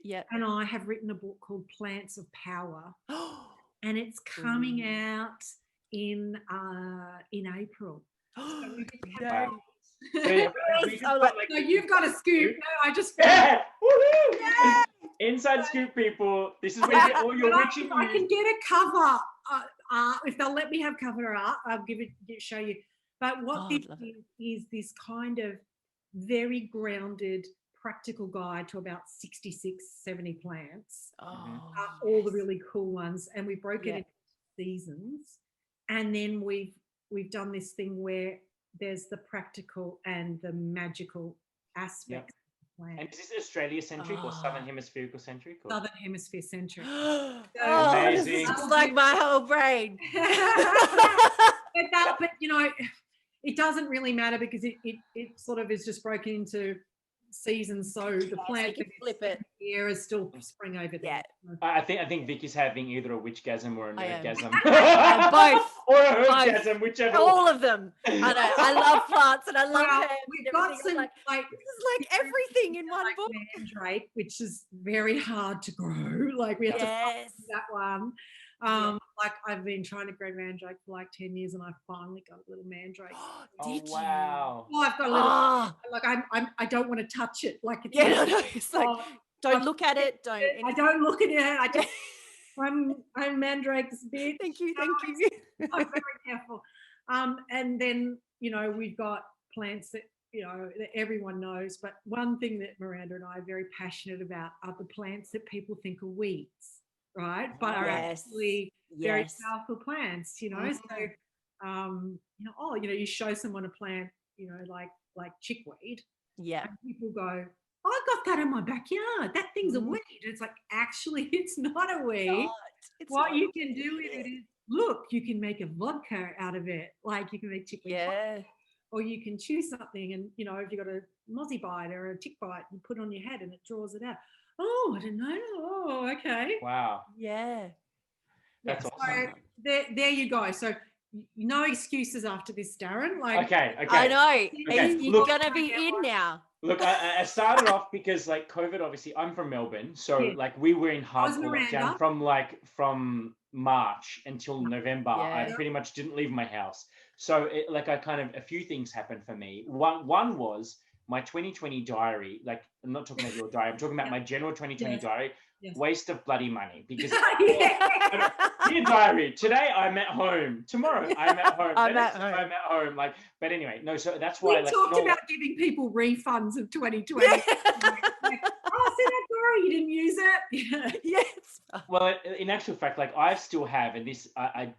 Speaker 3: Yeah. And I have written a book called Plants of Power. And it's coming out in April. So you've got a scoop. No, I just
Speaker 1: woohoo! Inside scoop, people. This is where you get all your witching
Speaker 3: I can
Speaker 1: news.
Speaker 3: get a cover art if they'll let me have cover art. I'll show you. But what this is this kind of very grounded, practical guide to about 66, 70 plants. All the really cool ones, and we broke it into seasons. And then we've done this thing where there's the practical and the magical aspects.
Speaker 1: And is this Australia centric or Southern Hemispherical centric? Or?
Speaker 3: Southern Hemisphere centric.
Speaker 1: Amazing.
Speaker 2: This is just like my whole brain.
Speaker 3: But you know, it doesnn't really matter because it sort of is just broken into seasons. So the plant
Speaker 2: can flip it.
Speaker 3: Here is still spring over there.
Speaker 1: I think Vicky's having either a witchgasm or a nerdgasm.
Speaker 2: Both.
Speaker 1: Or a herbgasm, whichever.
Speaker 2: All of them. I know. I love plants and I love herbs.
Speaker 3: We've got some
Speaker 2: like this is like everything in one book.
Speaker 3: Mandrake, which is very hard to grow. Like we have to find that one. Like I've been trying to grow mandrake for like 10 years and I finally got a little mandrake.
Speaker 2: Did you?
Speaker 1: Wow.
Speaker 3: Oh, I've got a little like I don't want to touch it. Like it's
Speaker 2: it's like don't look at it.
Speaker 3: I don't look at it. I just I'm mandrake's bitch.
Speaker 2: Thank you.
Speaker 3: I'm very careful. And then you know we've got plants that you know that everyone knows, but one thing that Miranda and I are very passionate about are the plants that people think are weeds, right? But are actually very powerful plants, you know. So you know, you show someone a plant, you know, like chickweed. Yeah. And people go, I got that in my backyard. That thing's a weed. It's like, actually, it's not a weed. What you can do with it is, look, you can make a vodka out of it. Like you can make chickweed vodka. Or you can chew something and, you know, if you've got a mozzie bite or a tick bite, you put it on your head and it draws it out. Oh, I didn't know. Oh, okay.
Speaker 1: Wow.
Speaker 2: Yeah.
Speaker 1: That's awesome.
Speaker 3: So there you go. So no excuses after this, Darren. Like,
Speaker 1: okay.
Speaker 2: I know.
Speaker 1: Okay.
Speaker 2: You're going to be in now.
Speaker 1: Look, I started off because like COVID, obviously I'm from Melbourne. So like we were in hardcore lockdown from March until November. I pretty much didn't leave my house. So a few things happened for me. One was my 2020 diary. Like I'm not talking about your diary. I'm talking about my general 2020 diary. Waste of bloody money because dear diary, today I'm at home, tomorrow I'm at home, I'm at home. Like, but anyway, no. So that's why
Speaker 3: we talked about giving people refunds of 2020. Like, oh, see that diary, you didn't use it.
Speaker 2: Yes.
Speaker 1: Well, in actual fact, like I still have, and this I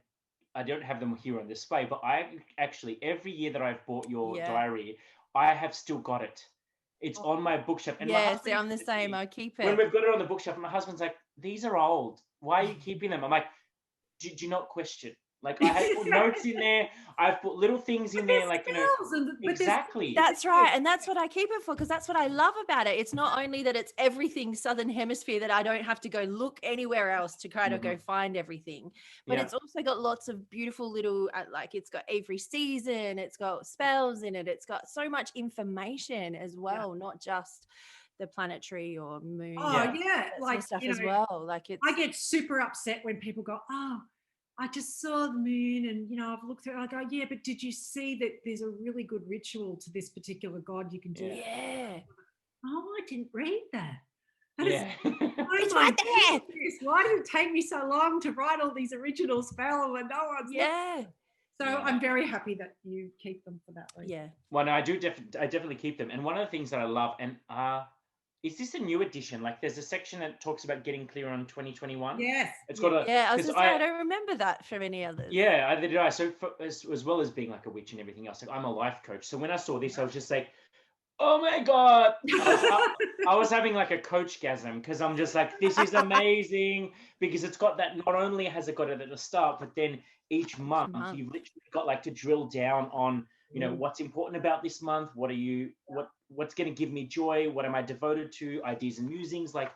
Speaker 1: don't have them here on display, but I actually every year that I've bought your diary, I have still got it. It's on my bookshelf. And
Speaker 2: see, I'm the same. I keep it.
Speaker 1: When we've got it on the bookshelf, my husband's like, these are old. Why are you keeping them? I'm like, do you not question? Like I have put notes in there. I've put little things in there, like, you know, exactly.
Speaker 2: That's right. And that's what I keep it for, because that's what I love about it. It's not only that it's everything Southern Hemisphere that I don't have to go look anywhere else to kind of go find everything, but it's also got lots of beautiful little, like it's got every season, it's got spells in it. It's got so much information as well, not just the planetary or moon.
Speaker 3: Like
Speaker 2: stuff
Speaker 3: as
Speaker 2: well. Like
Speaker 3: I get super upset when people go, oh, I just saw the moon and, you know, I've looked through it. I go, yeah, but did you see that there's a really good ritual to this particular god you can do?
Speaker 2: Yeah.
Speaker 3: Oh, I didn't read that.
Speaker 2: It's right there.
Speaker 3: Why did it take me so long to write all these original spells and no one's So I'm very happy that you keep them for that reason.
Speaker 2: Yeah.
Speaker 1: Well, no, I definitely keep them. And one of the things that I love, and is this a new edition? Like there's a section that talks about getting clear on 2021.
Speaker 3: Yes.
Speaker 1: It's got a...
Speaker 2: Yeah, I was just saying, I don't remember that from any others.
Speaker 1: Yeah, I did. So as well as being like a witch and everything else, like I'm a life coach. So when I saw this, I was just like, oh my God. I was having like a coach-gasm because I'm just like, this is amazing because it's got that, not only has it got it at the start, but then each month you've literally got like to drill down on, you know, what's important about this month. What's going to give me joy? What am I devoted to? Ideas and musings. Like,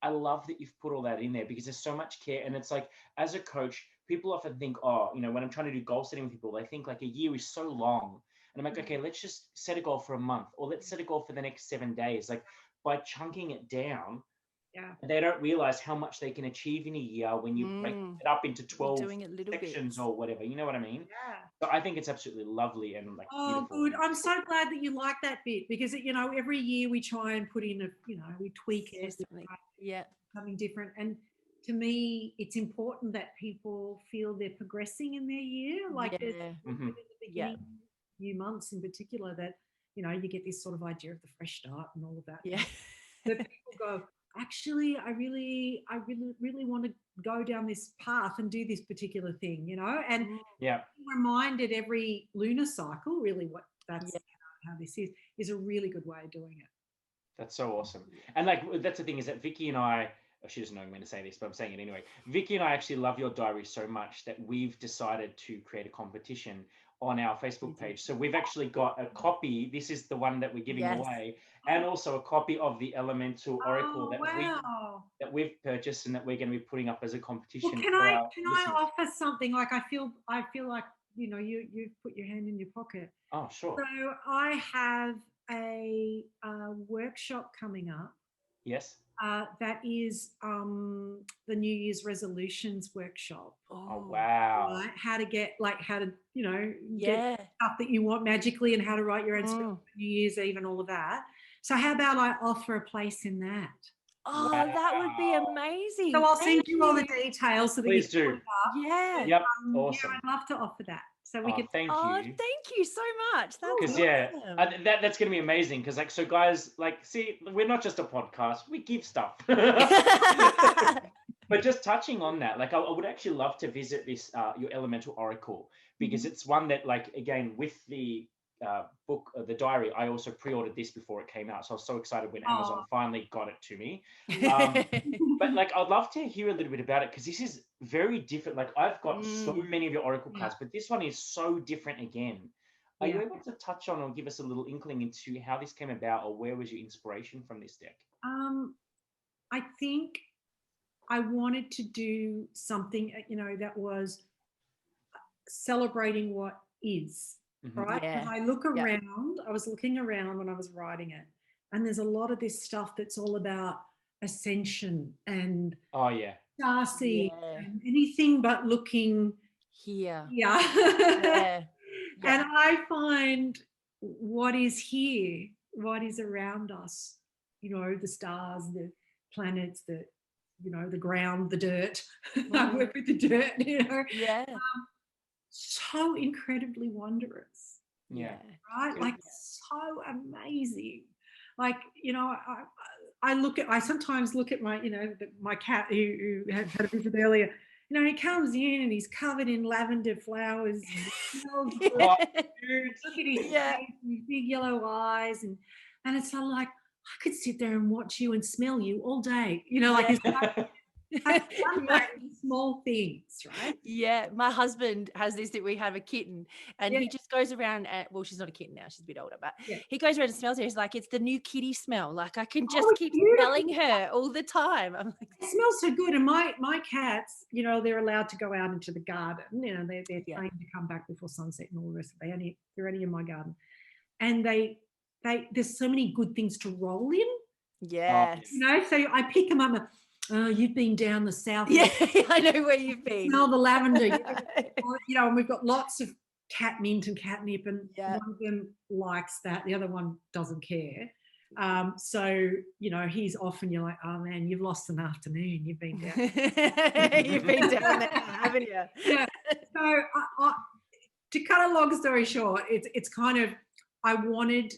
Speaker 1: I love that you've put all that in there because there's so much care. And it's like, as a coach, people often think, oh, you know, when I'm trying to do goal setting with people, they think like a year is so long. And I'm like, okay, let's just set a goal for a month or let's set a goal for the next 7 days. Like by chunking it down,
Speaker 3: Yeah.
Speaker 1: And they don't realize how much they can achieve in a year when you break it up into 12
Speaker 2: doing it little
Speaker 1: sections
Speaker 2: bits.
Speaker 1: or whatever. You know what I mean?
Speaker 3: Yeah.
Speaker 1: So I think it's absolutely lovely and like
Speaker 3: Oh,
Speaker 1: beautiful.
Speaker 3: good. I'm so glad that you like that bit, because every year we try and put in we tweak it, something different. And to me, it's important that people feel they're progressing in their year. Like there's
Speaker 1: Mhm.
Speaker 3: in the beginning, few months in particular, that you get this sort of idea of the fresh start and all of that.
Speaker 2: Yeah.
Speaker 3: That people go, actually, I really want to go down this path and do this particular thing, and reminded every lunar cycle, really what that's how this is a really good way of doing it.
Speaker 1: That's so awesome. And like, that's the thing, is that Vicky and I, she doesn't know I'm going to say this, but I'm saying it anyway. Vicky and I actually love your diary so much that we've decided to create a competition on our Facebook page. So we've actually got a copy. This is the one that we're giving away, and also a copy of the Elemental Oracle that we've purchased and that we're going to be putting up as a competition.
Speaker 3: Well, can I offer something? Like I feel like you've put your hand in your pocket.
Speaker 1: Oh, sure.
Speaker 3: So I have a workshop coming up.
Speaker 1: Yes.
Speaker 3: That is the New Year's resolutions workshop.
Speaker 1: Oh wow!
Speaker 3: Right? How to get get stuff that you want magically, and how to write your own spells for New Year's Eve and all of that. So how about I offer a place in that?
Speaker 2: Oh, that would be amazing.
Speaker 3: So I'll send you all the details so that
Speaker 1: Please
Speaker 3: you
Speaker 1: do.
Speaker 2: Yeah.
Speaker 1: Yep. Awesome.
Speaker 3: I'd love to offer that. So we can.
Speaker 1: Thank you.
Speaker 2: Oh, thank you so much.
Speaker 1: Because that's going to be amazing. Because so guys, see, we're not just a podcast; we give stuff. But just touching on that, I would actually love to visit this your Elemental Oracle, because it's one that, again, with the book, the diary, I also pre-ordered this before it came out, so I was so excited when Amazon finally got it to me. But I'd love to hear a little bit about it, because this is very different. I've got so many of your Oracle cards, but this one is so different again. Are you able to touch on or give us a little inkling into how this came about, or where was your inspiration from this deck?
Speaker 3: I think I wanted to do something, that was celebrating what is, right? Because I look around, I was looking around when I was writing it, and there's a lot of this stuff that's all about ascension and starseed and anything but looking
Speaker 2: here.
Speaker 3: And I find what is here, what is around us, the stars, the planets, the ground, the dirt. I work with the dirt, so incredibly wondrous. Right? So amazing. I sometimes look at my, my cat who had a visit earlier. He comes in and he's covered in lavender flowers. Look at his face and his big yellow eyes, and it's sort of like, I could sit there and watch you and smell you all day. It's small things, right?
Speaker 2: Yeah, my husband has this, that we have a kitten, and he just goes around she's not a kitten now, she's a bit older, but he goes around and smells her. He's like, it's the new kitty smell. I can just keep smelling her all the time. I'm like,
Speaker 3: it smells so good. And my cats, they're allowed to go out into the garden. They're trained to come back before sunset and all the rest of it. They're only in my garden, and there's so many good things to roll in.
Speaker 2: Yes.
Speaker 3: So I pick them up. Oh, you've been down the south.
Speaker 2: Yeah, I know where you've been.
Speaker 3: Smell the lavender. And we've got lots of catmint and catnip, and one of them likes that. The other one doesn't care. So, he's off, and you're like, oh man, you've lost an afternoon. You've been down.
Speaker 2: You've been down there, haven't you?
Speaker 3: Yeah. So to cut a long story short, it's kind of, I wanted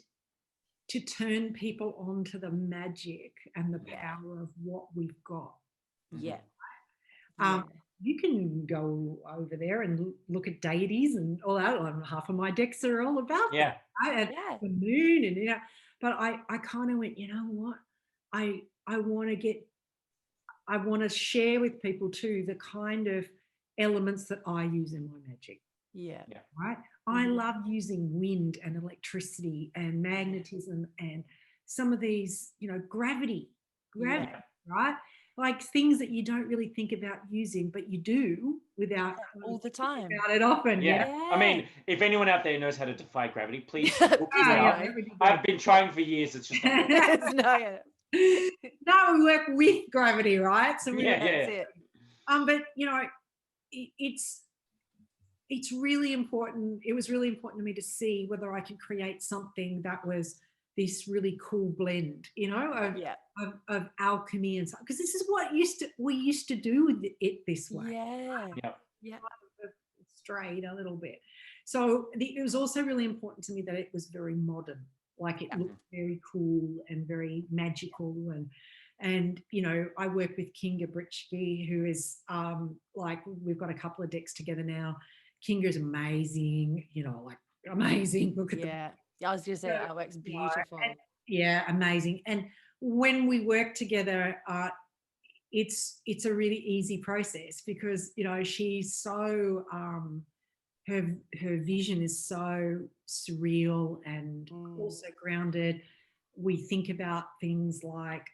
Speaker 3: to turn people on to the magic and the power of what we've got.
Speaker 2: Yeah.
Speaker 3: You can go over there and look at deities and all that. Half of my decks are all about that. Right? The moon, and but I kind of went, you know what? I want to share with people too the kind of elements that I use in my magic.
Speaker 2: Yeah.
Speaker 3: Right. I love using wind and electricity and magnetism and some of these, gravity, right? Like things that you don't really think about using, but you do without
Speaker 2: all the time.
Speaker 3: About it often.
Speaker 1: Yeah. I mean, if anyone out there knows how to defy gravity, please. I've been trying for years. It's just
Speaker 3: No, we work with gravity, right? So
Speaker 1: Yeah,
Speaker 2: That's it.
Speaker 3: but it's really important. It was really important to me to see whether I could create something that was this really cool blend, of alchemy and stuff. Because this is what we used to do with it this way.
Speaker 2: Yeah.
Speaker 3: Strayed a little bit. So it was also really important to me that it was very modern. Like it looked very cool and very magical, and I work with Kinga Britschke, who is like, we've got a couple of decks together now. Kinga's amazing, like amazing. Look at
Speaker 2: I was gonna say artwork's beautiful.
Speaker 3: Amazing. And when we work together, it's a really easy process because she's so her vision is so surreal and also grounded. We think about things like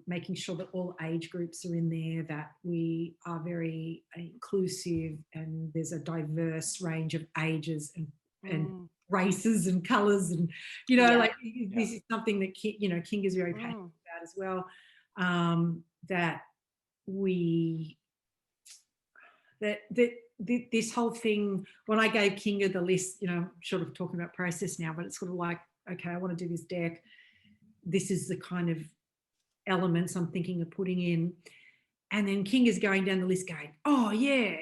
Speaker 3: making sure that all age groups are in there, that we are very inclusive, and there's a diverse range of ages and races and colours, and this is something that King is very passionate about as well. This whole thing, when I gave Kinga the list, I'm sort of talking about process now, but it's sort of like, okay, I want to do this deck. This is the kind of elements I'm thinking of putting in. And then Kinga's going down the list going, oh yeah,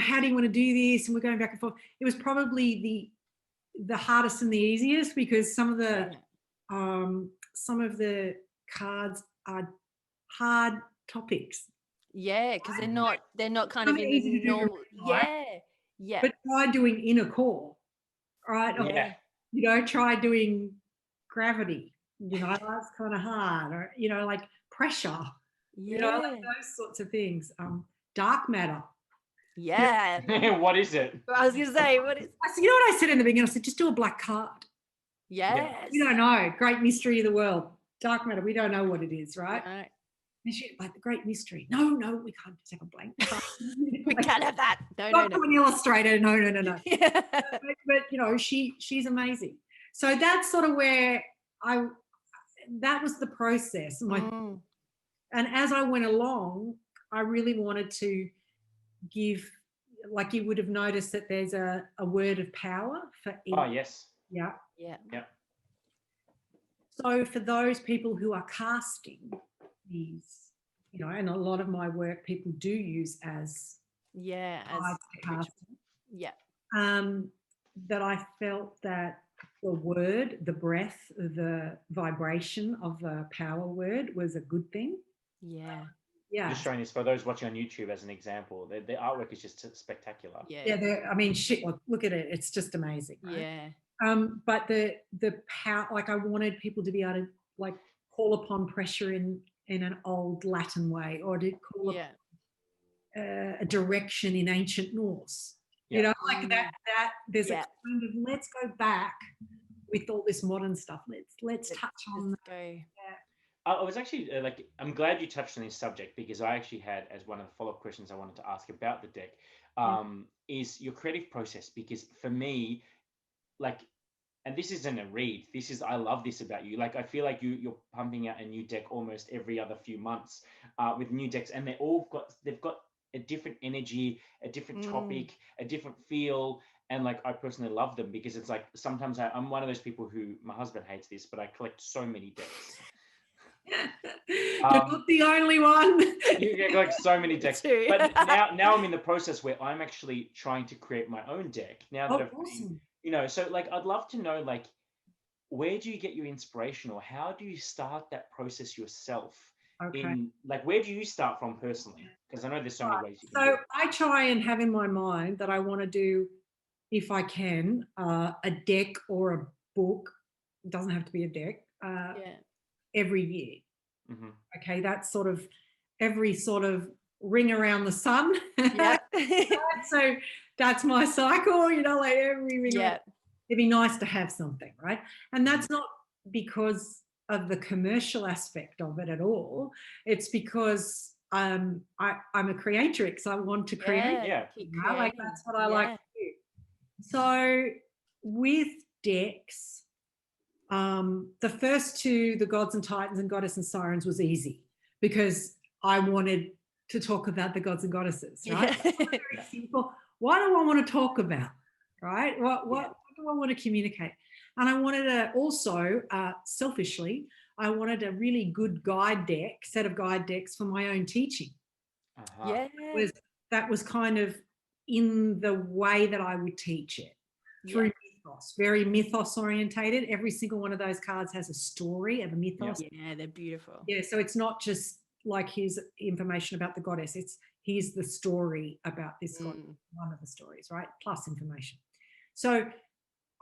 Speaker 3: how do you want to do this? And we're going back and forth. It was probably the hardest and the easiest, because some of the cards are hard topics.
Speaker 2: Yeah, because they're not kind of in the normal. Yeah.
Speaker 3: But try doing inner core, right? Try doing gravity. That's kind of hard, or like pressure. Like those sorts of things. Dark matter.
Speaker 2: Yeah.
Speaker 1: What is it?
Speaker 2: I was gonna say, what is?
Speaker 3: You know what I said in the beginning? I said, just do a black card.
Speaker 2: Yes.
Speaker 3: We don't know. Great mystery of the world. Dark matter. We don't know what it is, right?
Speaker 2: Right.
Speaker 3: Like the great mystery. No, we can't just have a blank card.
Speaker 2: We can't have that. No.
Speaker 3: An illustrator. No.
Speaker 2: Yeah.
Speaker 3: But she's amazing. So that's sort of where that was the process. And as I went along, I really wanted to give, like, you would have noticed that there's a word of power for each.
Speaker 1: Oh, yes.
Speaker 3: Yeah.
Speaker 2: So
Speaker 3: for those people who are casting these, and a lot of my work people do use as casting. That I felt that the word, the breath, the vibration of the power word was a good thing.
Speaker 2: Yeah.
Speaker 1: Just showing this for those watching on YouTube as an example. The artwork is just spectacular.
Speaker 3: I mean, shit, look at it. It's just amazing. Right? But the power, like, I wanted people to be able to, like, call upon pressure in an old Latin way, or to call upon a direction in ancient Norse. Like that there's a kind of, let's go back with all this modern stuff. Let's touch on that.
Speaker 1: I was actually I'm glad you touched on this subject, because I actually had, as one of the follow-up questions I wanted to ask about the deck, is your creative process. Because for me, and this isn't a read, I love this about you. Like, I feel like you're pumping out a new deck almost every other few months with new decks, and they've got a different energy, a different topic, a different feel. And like, I personally love them, because it's like, sometimes I'm one of those people who, my husband hates this, but I collect so many decks.
Speaker 3: You're not the only one.
Speaker 1: You get like so many decks. But now I'm in the process where I'm actually trying to create my own deck. Now that so like, I'd love to know, like, where do you get your inspiration, or how do you start that process yourself? Like, where do you start from personally? Because I know there's so many ways you can do it.
Speaker 3: I try and have in my mind that I want to do, if I can, a deck or a book. It doesn't have to be a deck. Every year. Okay, that's sort of every sort of ring around the sun. So that's my cycle, like every ring. It'd be nice to have something, right? And that's not because of the commercial aspect of it at all. It's because I'm a creatrix. I want to create. Like, that's what I like to do. So with decks, The first two, the gods and titans and goddess and sirens, was easy because I wanted to talk about the gods and goddesses, right?
Speaker 2: Yeah.
Speaker 3: Very simple. What do I want to talk about, right? What do I want to communicate? And I wanted to also, selfishly, I wanted a really good set of guide decks for my own teaching.
Speaker 2: Yeah.
Speaker 3: That was kind of in the way that I would teach it through mythos, very mythos orientated. Every single one of those cards has a story of a mythos.
Speaker 2: Yeah, they're beautiful.
Speaker 3: Yeah, so it's not just like here's information about the goddess. It's here's the story about this goddess, one of the stories, right? Plus information. So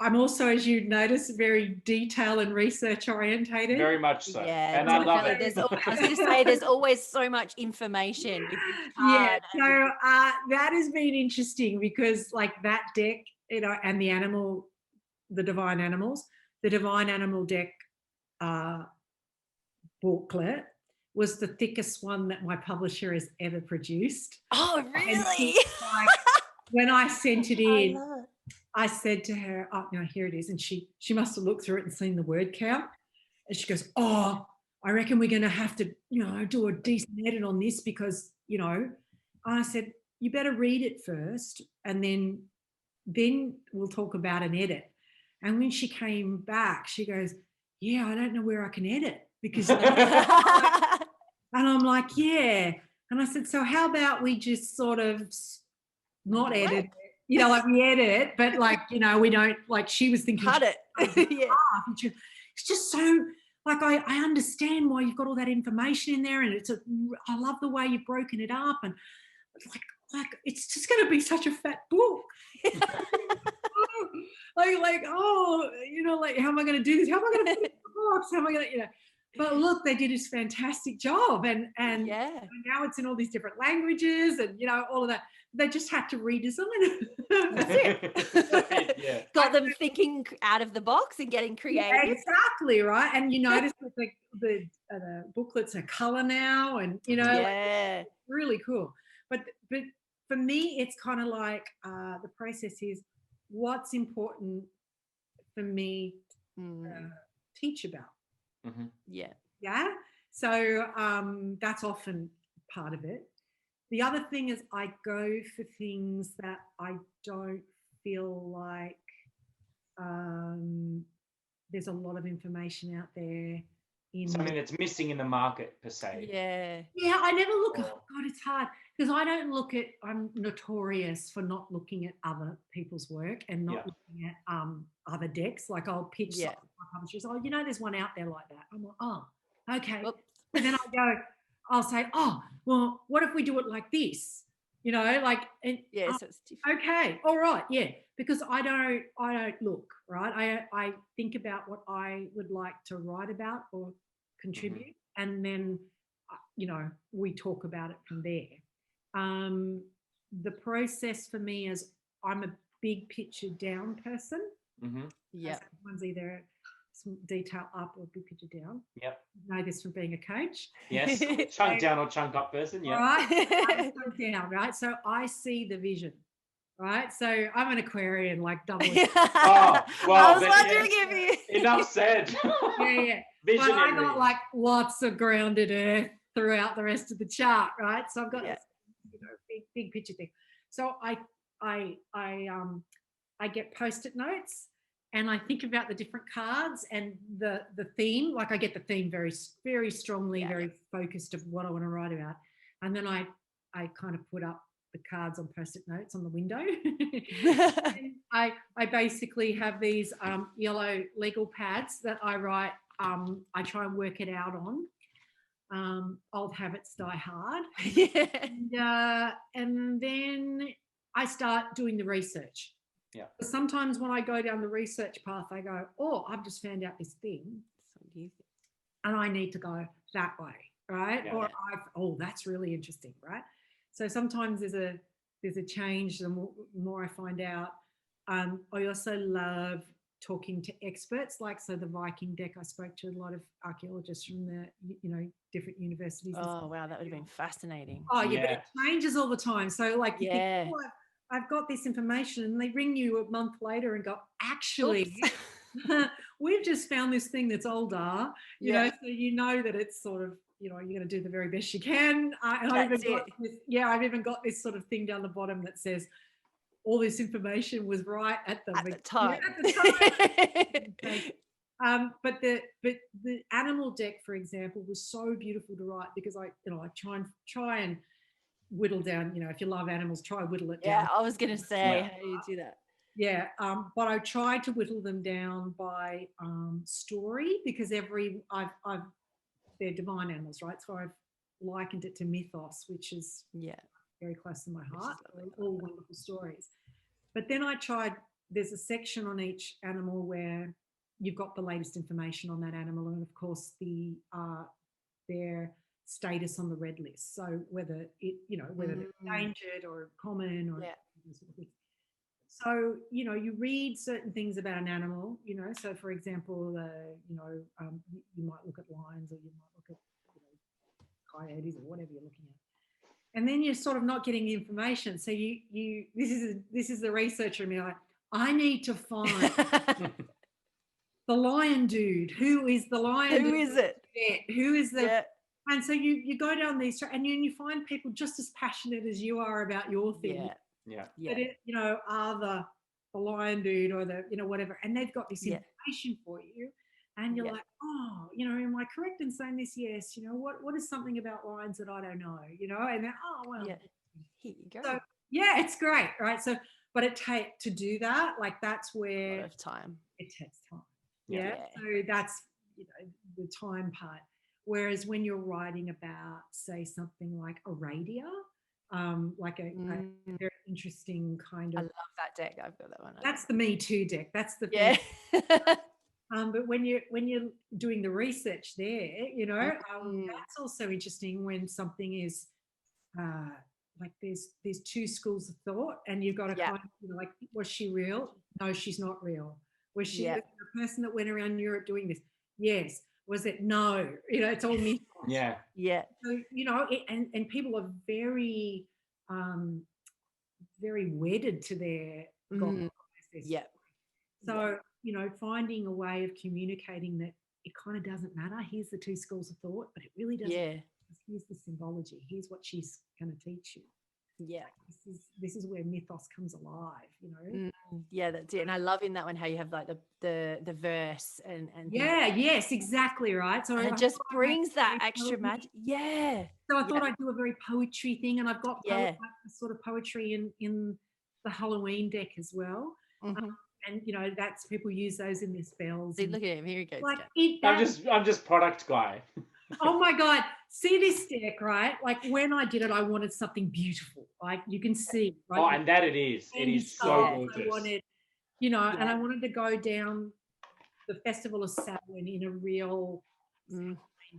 Speaker 3: I'm also, as you'd notice, very detail and research orientated.
Speaker 1: Very much so.
Speaker 2: Yeah,
Speaker 1: and I love it.
Speaker 2: I was going to say, there's always so much information with each card.
Speaker 3: Yeah, so that has been interesting because like that deck, you know, and the divine animal deck booklet was the thickest one that my publisher has ever produced.
Speaker 2: Oh, really?
Speaker 3: Like, when I sent it in, I said to her, "Oh, no, here it is," and she must have looked through it and seen the word count, and she goes, "Oh, I reckon we're going to have to, you know, do a decent edit on this because, you know." I said, "You better read it first, and then we'll talk about an edit." And when she came back, she goes, "Yeah, I don't know where I can edit because," and I'm like, "Yeah," and I said, "So how about we just sort of not edit it? You know, like we edit, but like, you know, we don't, like," she was thinking,
Speaker 2: cut it. Yeah.
Speaker 3: It's just so, like, I understand why you've got all that information in there, and I love the way you've broken it up, and like it's just going to be such a fat book. like, oh, you know, like, how am I going to do this? How am I going to put it in the box? How am I going to, you know? But look, they did this fantastic job, and now it's in all these different languages, and you know, all of that. They just had to redesign it. That's it.
Speaker 1: Yeah.
Speaker 2: Got them thinking out of the box and getting creative.
Speaker 3: Yeah, exactly, right. And you notice that the booklets are color now, and you know, like, really cool. But for me, it's kind of like the process is what's important for me to teach about.
Speaker 1: Mm-hmm.
Speaker 3: Yeah. So that's often part of it. The other thing is I go for things that I don't feel like there's a lot of information out there.
Speaker 1: Something that's missing in the market per se.
Speaker 3: Yeah, I never look at, oh God, it's hard because I'm notorious for not looking at other people's work and not looking at other decks. Like I'll pitch something to my publishers, "Oh, you know, there's one out there like that." I'm like, "Oh, okay." And then I'll say, "Oh, well, what if we do it like this?" You know, like, and,
Speaker 2: so it's different.
Speaker 3: Okay, all right, yeah, because I don't look, right. I think about what I would like to write about or contribute, and then you know, we talk about it from there. The process for me is I'm a big picture down person. One's either some detail up or big picture down.
Speaker 1: Yep.
Speaker 3: I know this from being a coach.
Speaker 1: Yes. Chunk down or chunk up person. Yeah.
Speaker 3: Right. Chunk down, right? So I see the vision. Right. So I'm an Aquarian, like double.
Speaker 1: Oh, well,
Speaker 2: I was wondering if you
Speaker 1: enough said.
Speaker 3: Yeah. But I got like lots of grounded earth throughout the rest of the chart, right? So I've got this, you know, big picture thing. So I get Post-it notes, and I think about the different cards and the theme. Like I get the theme very, very strongly, very focused of what I want to write about, and then I kind of put up the cards on Post-it notes on the window. And I basically have these yellow legal pads that I write. I try and work it out on. Old habits die hard. And then I start doing the research.
Speaker 1: Yeah.
Speaker 3: Sometimes when I go down the research path, I go, "Oh, I've just found out this thing, and I need to go that way," right?
Speaker 1: Yeah.
Speaker 3: Or "Oh, that's really interesting," right? So sometimes there's a change. The more I find out. I also love talking to experts, like so the Viking deck. I spoke to a lot of archaeologists from the different universities.
Speaker 2: Oh wow, that would have been fascinating.
Speaker 3: Oh yeah, but it changes all the time. So like you think, "Oh, I've got this information," and they ring you a month later and go, "Actually, we've just found this thing that's older, you know, so you know that it's sort of, you know, you're going to do the very best you can. I've even got this sort of thing down the bottom that says all this information was right at the
Speaker 2: time.
Speaker 3: But the animal deck, for example, was so beautiful to write because I try and whittle down, you know, if you love animals, try and whittle it down.
Speaker 2: Yeah, I was going to say, how do you do that?
Speaker 3: Yeah, but I tried to whittle them down by story because they're divine animals, right? So I've likened it to mythos, which is very close to my heart. All wonderful stories. But then there's a section on each animal where you've got the latest information on that animal, and of course their status on the red list. So whether they're endangered or common or so, you know, you read certain things about an animal, you know, so for example, you might look at lions or you might look at coyotes or whatever you're looking at. And then you're sort of not getting the information. So this is the researcher in me, like, I need to find the lion dude. Who is the lion?
Speaker 2: Who is it?
Speaker 3: Who is the and so you go down these and you find people just as passionate as you are about your thing. But you know, are the lion dude or the, you know, whatever, and they've got this information for you, and you're like, oh, you know, am I correct in saying this? Yes. You know, what is something about lions that I don't know? You know, and then here
Speaker 2: you go.
Speaker 3: So it's great, right? So, but to do that, like that's where
Speaker 2: a lot of time.
Speaker 3: It takes time. So that's, you know, the time part. Whereas when you're writing about, say, something like Aradia, like a very interesting kind of.
Speaker 2: I love that deck. I've got that one.
Speaker 3: That's the Me Too deck. That's the but when you're doing the research there, you know, that's also interesting when something is like there's two schools of thought, and you've got to kind of, you know, like, was she real? No, she's not real. Was she the person that went around Europe doing this? Yes. Was it? No. You know, it's all mythos.
Speaker 2: Yeah.
Speaker 3: So, you know, and people are very, very wedded to their God. So, you know, finding a way of communicating that it kind of doesn't matter. Here's the two schools of thought, but it really doesn't. Here's the symbology. Here's what she's going to teach you. This is where mythos comes alive, you know.
Speaker 2: That's it. And I love in that one how you have like the verse and
Speaker 3: yes, exactly right. So
Speaker 2: it just brings that extra magic.
Speaker 3: So I thought I'd do a very poetry thing, and I've got like sort of poetry in the Halloween deck as well. And you know, that's people use those in their spells.
Speaker 2: See, look at him. Here he goes.
Speaker 3: Like
Speaker 1: I'm just product guy.
Speaker 3: Oh my God. See this deck, right? Like when I did it, I wanted something beautiful. Like you can see, right?
Speaker 1: Oh, and that it is. It is so gorgeous.
Speaker 3: I wanted, you know, and I wanted to go down the Festival of Samhain in a real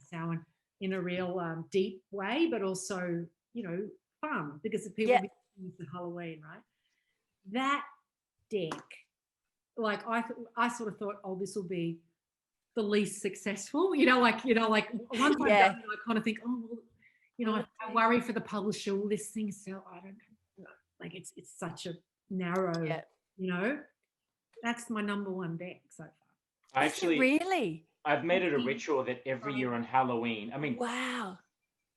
Speaker 3: Samhain in a real deep way, but also, you know, fun because the people use the Halloween, right? That deck, like I sort of thought, oh, this will be the least successful, you know, like once I've done it, I kind of think, oh, well, you know, I worry for the publisher, all this thing, so I don't know, like it's such a narrow, you know, that's my number one deck so far.
Speaker 1: I've made it a ritual that every year on Halloween, I mean,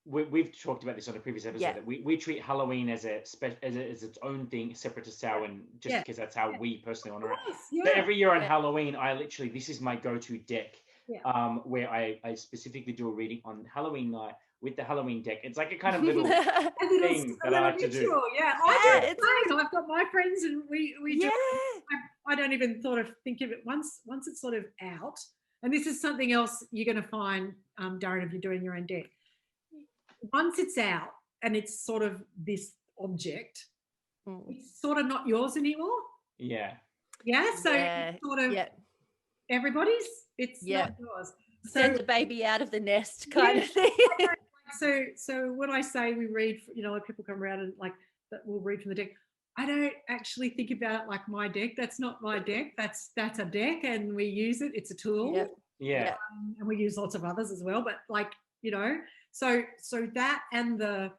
Speaker 1: we've talked about this on a previous episode, that we treat Halloween as its own thing, separate to Samhain, just because that's how we personally honor it. So every year on Halloween, this is my go-to deck, where I specifically do a reading on Halloween night with the Halloween deck. It's like a kind of little thing that I like to do.
Speaker 3: I've got my friends, and we do. I don't even think of it once it's sort of out. And this is something else you're going to find, Darren, if you're doing your own deck. Once it's out and it's sort of this object, it's sort of not yours anymore. So it's sort of everybody's. It's not yours. So,
Speaker 2: send the baby out of the nest kind of thing.
Speaker 3: So when I say we read, you know, like people come around and like that we'll read from the deck, I don't actually think about it like my deck. That's not my deck. That's a deck, and we use it. It's a tool. And we use lots of others as well. But like, you know, so that and the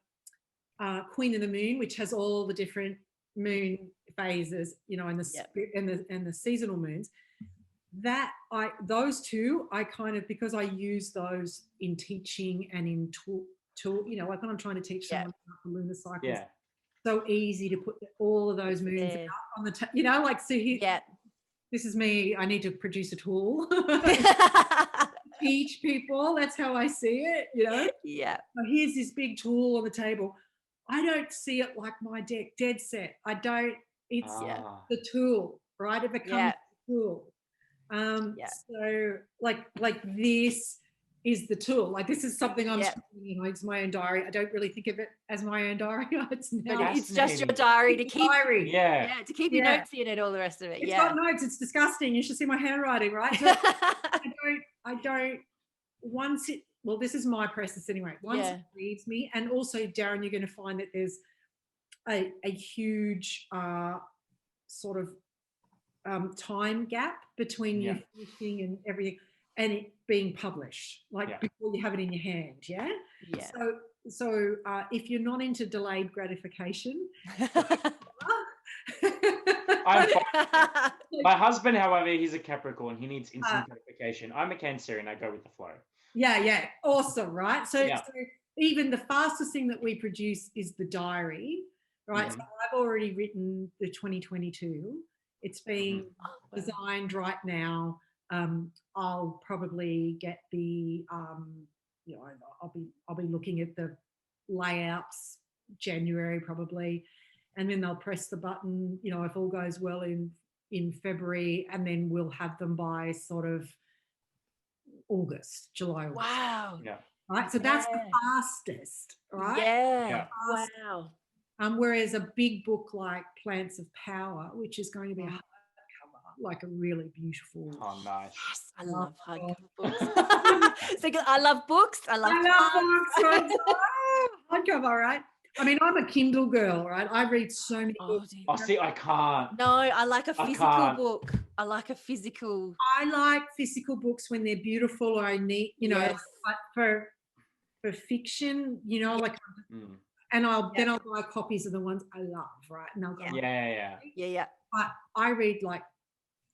Speaker 3: Queen of the Moon, which has all the different moon phases, you know, and the seasonal moons. those two, I kind of, because I use those in teaching and in tool, you know, like when I'm trying to teach someone about the lunar cycles, so easy to put all of those moons out on the, you know, like, see here, this is me. I need to produce a tool. Teach people. That's how I see it, you know.
Speaker 2: Yeah.
Speaker 3: So here's this big tool on the table. I don't see it like my deck, dead set. I don't. It's the tool, right? It becomes the tool. So like this is the tool. Like this is something I'm, you know, it's my own diary. I don't really think of it as my own diary.
Speaker 2: It's just your diary to keep. To keep your notes in and all the rest of it.
Speaker 3: It's got notes. It's disgusting. You should see my handwriting, right? So I don't. Once it. Well, this is my process anyway. Once it leaves me, and also Darren, you're going to find that there's a huge sort of time gap between you finishing and everything and it being published, like before you have it in your hand. So if you're not into delayed gratification,
Speaker 1: I'm fine. My husband, however, he's a Capricorn. He needs instant gratification. I'm a Cancer and I go with the flow.
Speaker 3: Awesome, right? So even the fastest thing that we produce is the diary, right? So I've already written the 2022. It's being designed right now. I'll probably get the you know, I'll be looking at the layouts January probably, and then they'll press the button, you know, if all goes well in February, and then we'll have them by sort of August, July. August.
Speaker 2: Wow.
Speaker 3: Right. So that's the fastest, right?
Speaker 2: Wow.
Speaker 3: Whereas a big book like Plants of Power, which is going to be a hardcover, like a really beautiful.
Speaker 1: Oh, nice.
Speaker 2: Yes, I love hardcover books. So I love books. I love
Speaker 3: books. Hardcover, right? I mean, I'm a Kindle girl, right? I read so many books.
Speaker 1: Oh, see, I can't.
Speaker 2: No, I like a physical book. I like a physical.
Speaker 3: I like physical books when they're beautiful or I need, you know, but for fiction, you know, like, and then I'll buy copies of the ones I love, right? And I'll go, But I read like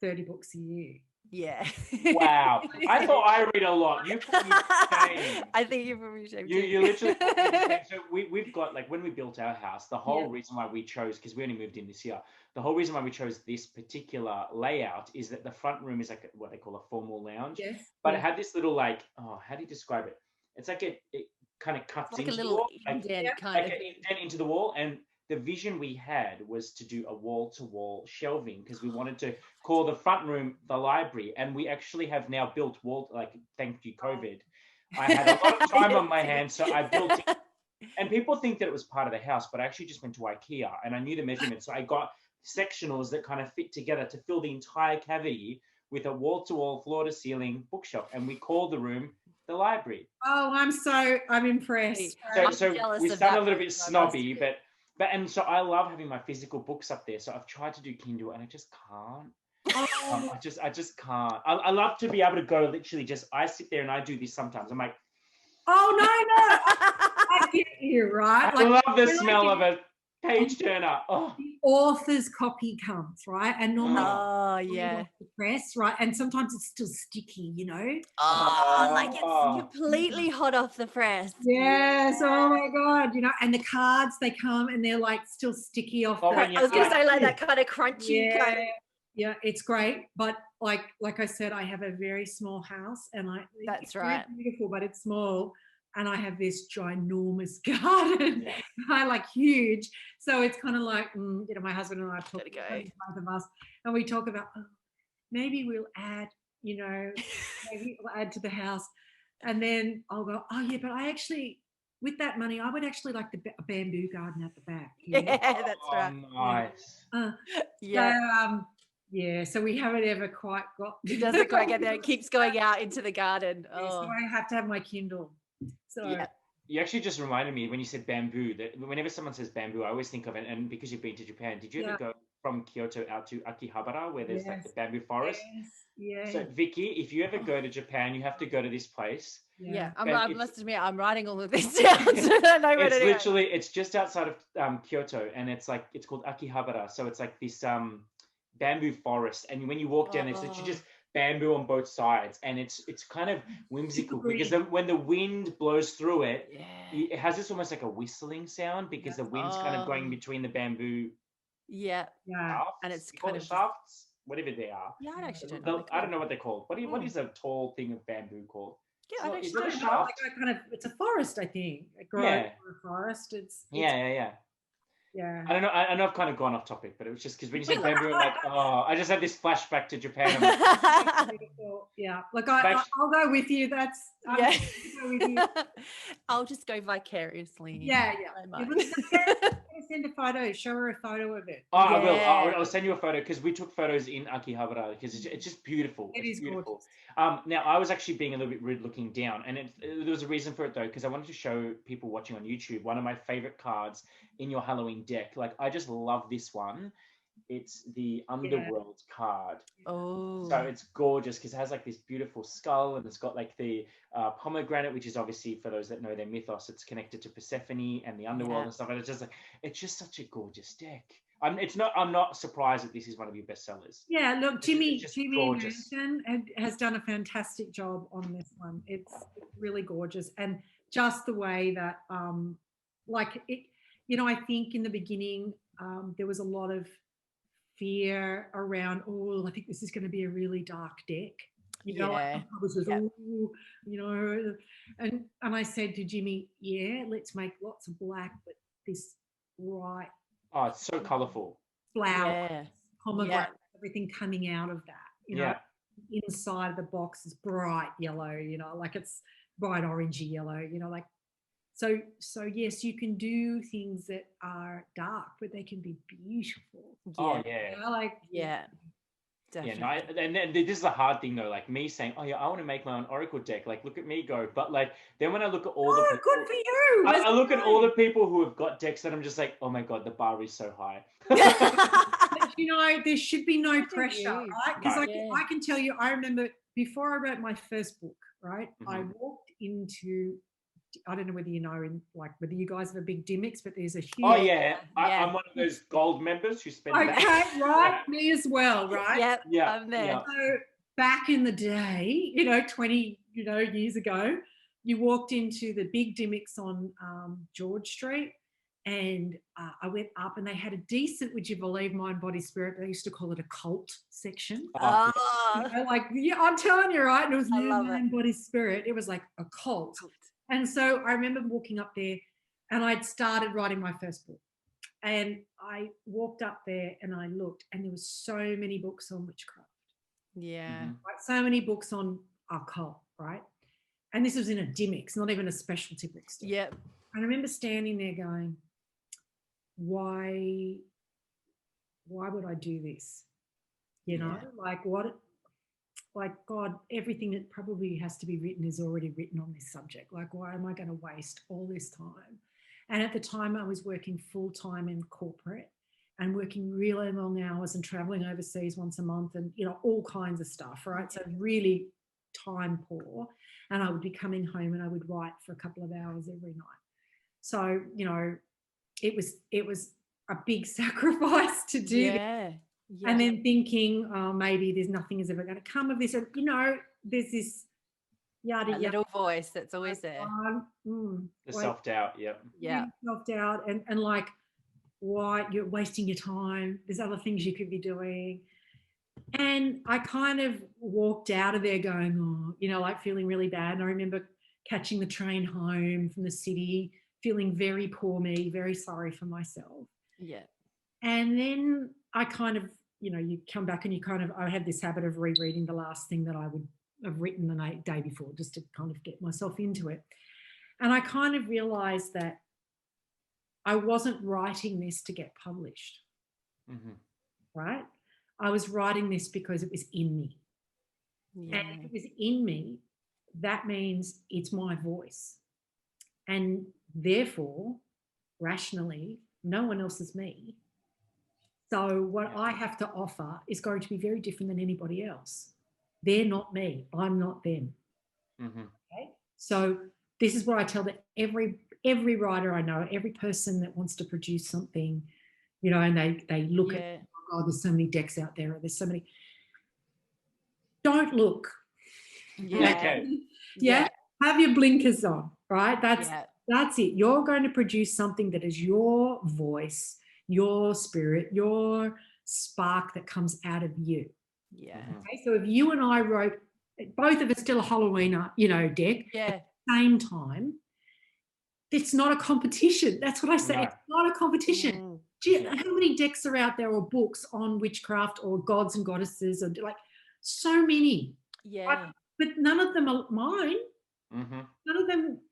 Speaker 3: 30 books a year.
Speaker 2: Yeah.
Speaker 1: Wow. I thought I read a lot. You put me shame.
Speaker 2: I think you put me shame.
Speaker 1: You literally. So we've got, like, when we built our house, the whole reason why we chose, because we only moved in this year, the whole reason why we chose this particular layout is that the front room is like what they call a formal lounge.
Speaker 3: Yes.
Speaker 1: But it had this little, like, how do you describe it? It's like it kind of cuts
Speaker 2: like
Speaker 1: into
Speaker 2: a little
Speaker 1: the wall,
Speaker 2: indent
Speaker 1: like an indent into the wall, and the vision we had was to do a wall-to-wall shelving because we wanted to call the front room the library, and we actually have now built thank you COVID. I had a lot of time on my hands, so I built it. And people think that it was part of the house, but I actually just went to IKEA and I knew the measurements. So I got sectionals that kind of fit together to fill the entire cavity with a wall-to-wall, floor-to-ceiling bookshelf, and we called the room the library.
Speaker 3: Oh, I'm impressed.
Speaker 1: So we sound a little bit snobby, but and so I love having my physical books up there. So I've tried to do Kindle and I just can't. I just can't. I love to be able to go literally I sit there and I do this sometimes. I'm like,
Speaker 3: oh no, I get you, right?
Speaker 1: I love the smell of a page turner. Oh.
Speaker 3: The author's copy comes, right? And normally the press, right? And sometimes it's still sticky, you know?
Speaker 2: Like it's completely hot off the press.
Speaker 3: Yes, oh my God, you know, and the cards, they come and they're like still sticky off.
Speaker 2: I was going to say like that kind of crunchy kind of.
Speaker 3: Yeah, it's great, but like I said, I have a very small house, and it's very beautiful, but it's small, and I have this ginormous garden, like huge. So it's kind of like, you know, my husband and I talk about both of us, and we talk about maybe we'll add, you know, maybe we'll add to the house, and then I'll go, oh yeah, but I actually, with that money, I would actually like a bamboo garden at the back.
Speaker 2: Yeah, that's right.
Speaker 1: Nice.
Speaker 3: So we haven't ever quite got.
Speaker 2: It doesn't quite get there. It keeps going out into the garden.
Speaker 3: So I have to have my Kindle. So
Speaker 1: you actually just reminded me when you said bamboo that whenever someone says bamboo, I always think of it. And because you've been to Japan, did you ever go from Kyoto out to Akihabara where there's like the bamboo forest?
Speaker 3: Yes.
Speaker 1: So Vicky, if you ever go to Japan, you have to go to this place.
Speaker 2: I must admit, I'm writing all of this down. So I know where
Speaker 1: it's just outside of Kyoto, and it's called Akihabara. So it's like this bamboo forest, and when you walk down, it's literally just bamboo on both sides, and it's kind of whimsical because when the wind blows through it, it has this almost like a whistling sound because the wind's kind of going between the bamboo.
Speaker 2: Yeah.
Speaker 1: Shafts?
Speaker 2: And it's
Speaker 1: You call
Speaker 2: kind
Speaker 1: it
Speaker 2: of
Speaker 1: shafts, whatever they are.
Speaker 2: Yeah, I actually don't know.
Speaker 1: I don't know what they're called. What is a tall thing of bamboo called?
Speaker 2: Yeah,
Speaker 1: Is it a shaft?
Speaker 3: Like it's a forest, I think. It grows
Speaker 1: Yeah.
Speaker 3: in a forest. It's
Speaker 1: Yeah. I don't know. I know I've kind of gone off topic, but it was just because when you said bamboo, I'm like, oh, I just had this flashback to Japan. I'm like,
Speaker 3: yeah. Like I'll go with you.
Speaker 2: Yeah. I'll just go vicariously.
Speaker 3: Yeah. Send a photo. Show her a photo of it.
Speaker 1: Oh, I will. I'll send you a photo because we took photos in Akihabara because it's just beautiful. It's beautiful. Gorgeous. Now, I was actually being a little bit rude looking down, and there was a reason for it though, because I wanted to show people watching on YouTube one of my favorite cards in your Halloween deck. Like, I just love this one. It's the Underworld card.
Speaker 2: Oh.
Speaker 1: So it's gorgeous because it has like this beautiful skull, and it's got like the pomegranate, which is obviously, for those that know their mythos, it's connected to Persephone and the underworld and stuff. And it's just such a gorgeous deck. I'm not surprised that this is one of your bestsellers.
Speaker 3: Yeah, look, Jimmy Manson has done a fantastic job on this one. It's really gorgeous, and just the way that, like it, I think in the beginning there was a lot of fear around. Oh, I think this is going to be a really dark deck. And I said to Jimmy, let's make lots of black, but this bright.
Speaker 1: Oh, it's so colourful.
Speaker 3: Flowers, pomegranate, everything coming out of that. Inside of the box is bright yellow, like it's bright orangey yellow, like. So yes, you can do things that are dark, but they can be beautiful.
Speaker 2: Definitely.
Speaker 1: Yeah, and this is a hard thing though. Like me saying, "Oh yeah, I want to make my own oracle deck." Like, look at me go. But like, then when I look at all the people,
Speaker 3: good for you.
Speaker 1: I look at all the people who have got decks, and I'm just like, "Oh my god, the bar is so high."
Speaker 3: But, there should be no pressure, right? Because I can tell you, I remember before I wrote my first book, right? Mm-hmm. I walked into. I don't know whether you know, whether you guys have a big Dimmicks, but there's a huge.
Speaker 1: Oh yeah, I'm one of those gold members who spend.
Speaker 3: Okay, right, me as well, right?
Speaker 2: Yeah, I'm there.
Speaker 3: So back in the day, 20, years ago, you walked into the big Dimmicks on George Street, and I went up, and they had a decent, would you believe, mind, body, spirit. They used to call it a cult section. I'm telling you, right? And it was mind, body, spirit. It was like a cult. And so I remember walking up there, and I'd started writing my first book, and I walked up there and I looked, and there was so many books on witchcraft.
Speaker 2: Yeah.
Speaker 1: Mm-hmm.
Speaker 3: Right? So many books on occult, right? And this was in a Dimmicks, not even a specialty bookstore.
Speaker 2: Yep.
Speaker 3: I remember standing there going, why would I do this? Like what? Like, God, everything that probably has to be written is already written on this subject. Like, why am I going to waste all this time? And at the time, I was working full-time in corporate and working really long hours and traveling overseas once a month and, all kinds of stuff, right? So really time poor. And I would be coming home and I would write for a couple of hours every night. So, it was a big sacrifice to do this. Yeah. And then thinking, maybe there's nothing is ever going to come of this. And, there's this yada yada.
Speaker 2: Little voice that's always there.
Speaker 1: The self-doubt,
Speaker 2: yeah.
Speaker 3: Self-doubt and like, why you're wasting your time. There's other things you could be doing. And I kind of walked out of there going, like feeling really bad. And I remember catching the train home from the city, feeling very poor me, very sorry for myself.
Speaker 2: Yeah.
Speaker 3: And then I kind of, you come back and I had this habit of rereading the last thing that I would have written the day before, just to kind of get myself into it. And I kind of realized that I wasn't writing this to get published, right? I was writing this because it was in me. Yeah. And if it was in me, that means it's my voice. And therefore, rationally, no one else is me. So what I have to offer is going to be very different than anybody else. They're not me. I'm not them.
Speaker 1: Mm-hmm.
Speaker 3: Okay? So this is what I tell that every writer I know, every person that wants to produce something, and they look at, oh, there's so many decks out there, or there's so many. don't look.
Speaker 2: Yeah.
Speaker 1: Okay.
Speaker 3: Yeah. Have your blinkers on, right?
Speaker 2: Yeah.
Speaker 3: That's it. You're going to produce something that is your voice, your spirit, your spark that comes out of you.
Speaker 2: Yeah.
Speaker 3: Okay? So if you and I wrote, both of us still a Halloween, deck
Speaker 2: Yeah.
Speaker 3: at the same time, it's not a competition. That's what I say.
Speaker 1: No.
Speaker 3: It's not a competition. How many decks are out there or books on witchcraft or gods and goddesses, or like so many?
Speaker 2: Yeah.
Speaker 3: But none of them are mine.
Speaker 1: Mm-hmm.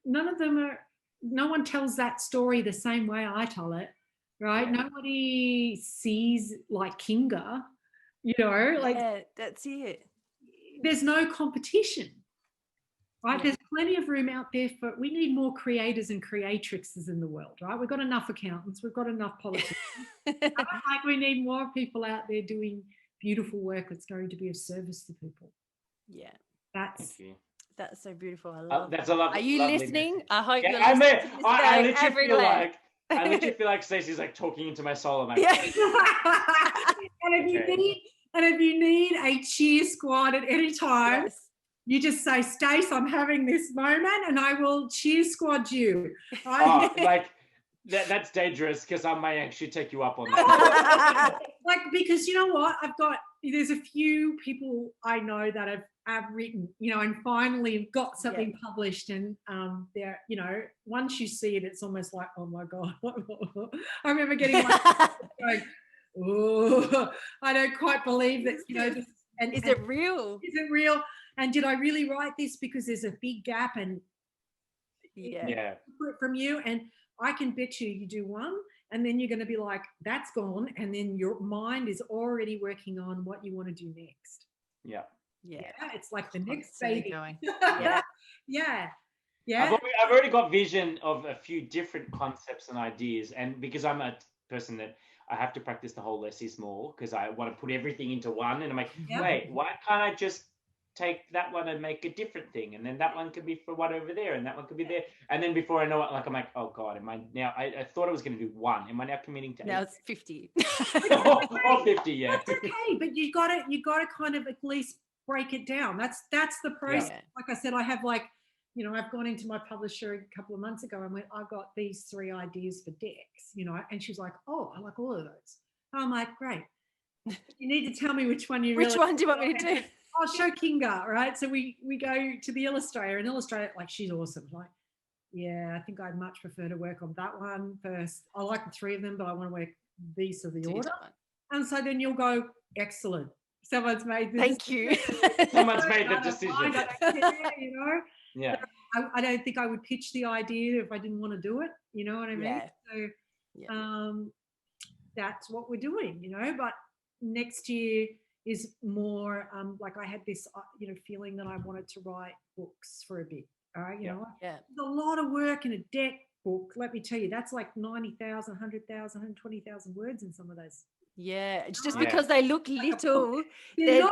Speaker 3: None of them are. No one tells that story the same way I tell it, right?
Speaker 1: Yeah.
Speaker 3: Nobody sees like Kinga, like
Speaker 2: that's it.
Speaker 3: there's no competition. Right,
Speaker 2: Yeah.
Speaker 3: there's plenty of room out there we need more creators and creatrixes in the world, right? We've got enough accountants, we've got enough politicians. Like we need more people out there doing beautiful work that's going to be of service to people.
Speaker 2: Yeah.
Speaker 3: That's
Speaker 2: so beautiful. I love
Speaker 1: that's
Speaker 2: that.
Speaker 1: a lovely.
Speaker 2: Are you
Speaker 1: lovely
Speaker 2: listening?
Speaker 1: message.
Speaker 2: I hope
Speaker 1: Yeah,
Speaker 2: you're listening. To this
Speaker 1: I
Speaker 2: going everywhere.
Speaker 1: I literally feel like Stacey's like talking into my soul. I'm like,
Speaker 2: Yeah.
Speaker 3: and if you need a cheer squad at any time,
Speaker 2: Yes.
Speaker 3: you just say, Stace, I'm having this moment, and I will cheer squad you.
Speaker 1: oh, like that's dangerous because I may actually take you up on that.
Speaker 3: Like, because you know what? There's a few people I know that have written, and finally have got something published, and they're, once you see it, it's almost like, oh my God. I remember getting going, oh, I don't quite believe that,
Speaker 2: Is it real?
Speaker 3: Is it real? And did I really write this? Because there's a big gap and from you. And I can bet you do one, and then you're going to be like, that's gone. And then your mind is already working on what you want to do next.
Speaker 1: Yeah.
Speaker 3: It's like the next baby.
Speaker 2: Going.
Speaker 3: Yeah.
Speaker 1: I've already got vision of a few different concepts and ideas. And because I'm a person that I have to practice the whole less is more, because I want to put everything into one. And I'm like, wait, why can't I just take that one and make a different thing, and then that one could be for one over there, and that one could be there, and then before I know it, like I'm like, oh God, am I now? I thought I was going to do one. Am I now committing to 8?
Speaker 2: Now it's 50.
Speaker 1: or 50, yeah.
Speaker 3: That's okay, but you got to kind of at least break it down. That's the process.
Speaker 2: Yeah.
Speaker 3: Like I said, I have I've gone into my publisher a couple of months ago and went, I've got these 3 ideas for decks, and she's like, oh, I like all of those. And I'm like, great. You need to tell me which one you
Speaker 2: Which one do you want me to do?
Speaker 3: I'll show Kinga, right? So we go to the illustrator, and illustrator, like, she's awesome. Like, yeah, I think I'd much prefer to work on that one first. I like the 3 of them, but I want to work these of the order. And so then you'll go, excellent. Someone's made this.
Speaker 2: Thank you.
Speaker 1: Someone's made the decision. Yeah.
Speaker 3: I don't think I would pitch the idea if I didn't want to do it. You know what I mean? So that's what we're doing, But next year is more like I had this, feeling that I wanted to write books for a bit. There's a lot of work in a deck book. Let me tell you, that's like 90,000, 100,000, 120,000 words in some of those.
Speaker 2: Yeah, it's just because they look little, they're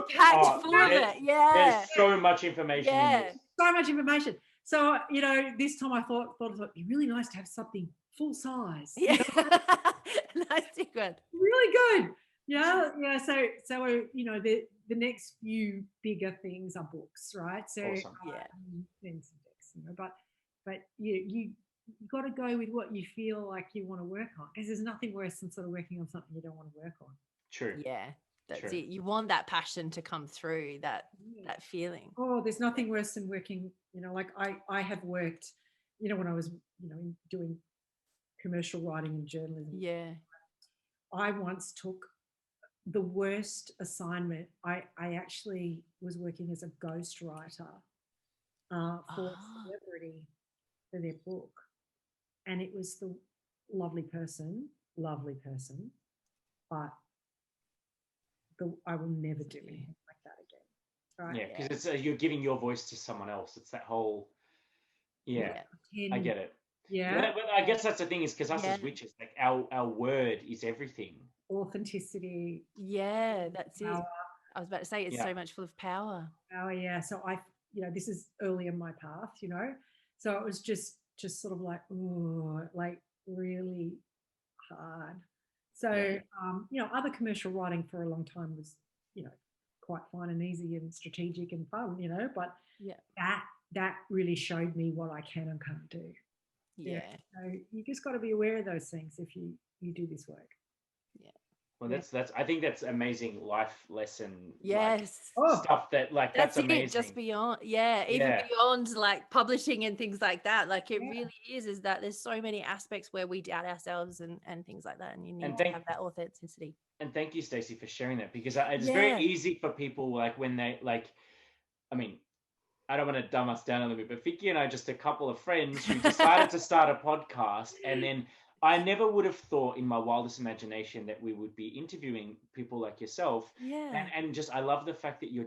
Speaker 2: packed full of it. Yeah,
Speaker 1: there's so much information.
Speaker 2: Yeah,
Speaker 1: in this.
Speaker 3: So much information. So this time I thought it'd be really nice to have something full size.
Speaker 2: Yeah, nice big one.
Speaker 3: Really good. Yeah. So the next few bigger things are books, right? So
Speaker 1: awesome.
Speaker 3: then some decks, but you got to go with what you feel like you want to work on, because there's nothing worse than sort of working on something you don't want to work on.
Speaker 1: True.
Speaker 2: Yeah, that's it. You want that passion to come through, that feeling.
Speaker 3: Oh, there's nothing worse than working. Like I have worked. When I was doing commercial writing and journalism.
Speaker 2: Yeah.
Speaker 3: I once took the worst assignment. I actually was working as a ghostwriter for a celebrity for their book. And it was the lovely person, but I will never do anything like that again. Right?
Speaker 1: Yeah, because it's you're giving your voice to someone else. It's that whole, I get it.
Speaker 3: Yeah.
Speaker 1: But I guess that's the thing, is because us as witches, like our word is everything.
Speaker 3: Authenticity.
Speaker 2: Yeah, that's
Speaker 3: power.
Speaker 2: it. I was about to say it's so much full of power.
Speaker 3: Power, yeah. So this is early in my path, So it was just sort of like, ooh, like really hard. So, other commercial writing for a long time was, quite fine and easy and strategic and fun, you know, but
Speaker 2: Yeah.
Speaker 3: that really showed me what I can and can't do.
Speaker 2: Yeah.
Speaker 3: So you just got to be aware of those things if you do this work.
Speaker 2: Yeah.
Speaker 1: Well, that's I think that's amazing life lesson.
Speaker 2: Yes.
Speaker 1: Stuff that like that's amazing.
Speaker 2: It, just beyond, even beyond like publishing and things like that. Like it really is that there's so many aspects where we doubt ourselves and things like that, and you need to have that authenticity.
Speaker 1: And thank you, Stacey, for sharing that, because it's very easy for people, like when they I mean, I don't want to dumb us down a little bit, but Vicky and I, just a couple of friends who decided to start a podcast, and then I never would have thought in my wildest imagination that we would be interviewing people like yourself.
Speaker 2: Yeah.
Speaker 1: And just, I love the fact that you're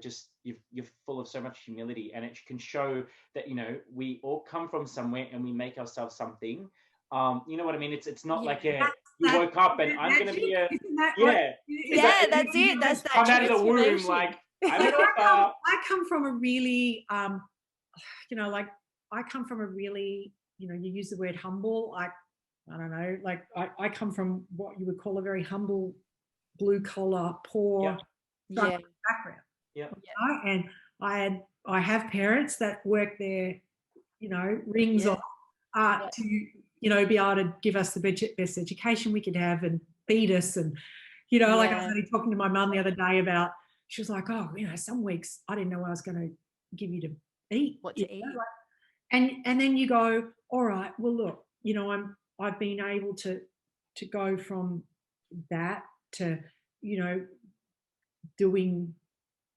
Speaker 1: full of so much humility, and it can show that, you know, we all come from somewhere and we make ourselves something. You know what I mean? It's not like you woke up and I'm going to be a,
Speaker 2: that's it. That's that
Speaker 1: come out of the womb like,
Speaker 3: I come from a really, you know, like I come from a really, you know, you use the word humble, like, I don't know, like I come from what you would call a very humble, blue collar, poor background.
Speaker 1: Yeah.
Speaker 3: And I have parents that work their, you know, rings off to, you know, be able to give us the best education we could have and feed us. And, you know, like I was only talking to my mum the other day about, she was like, oh, you know, some weeks I didn't know I was going to give you to eat.
Speaker 2: What to eat.
Speaker 3: And then you go, all right, well, look, you know, I've been able to go from that to, you know, doing,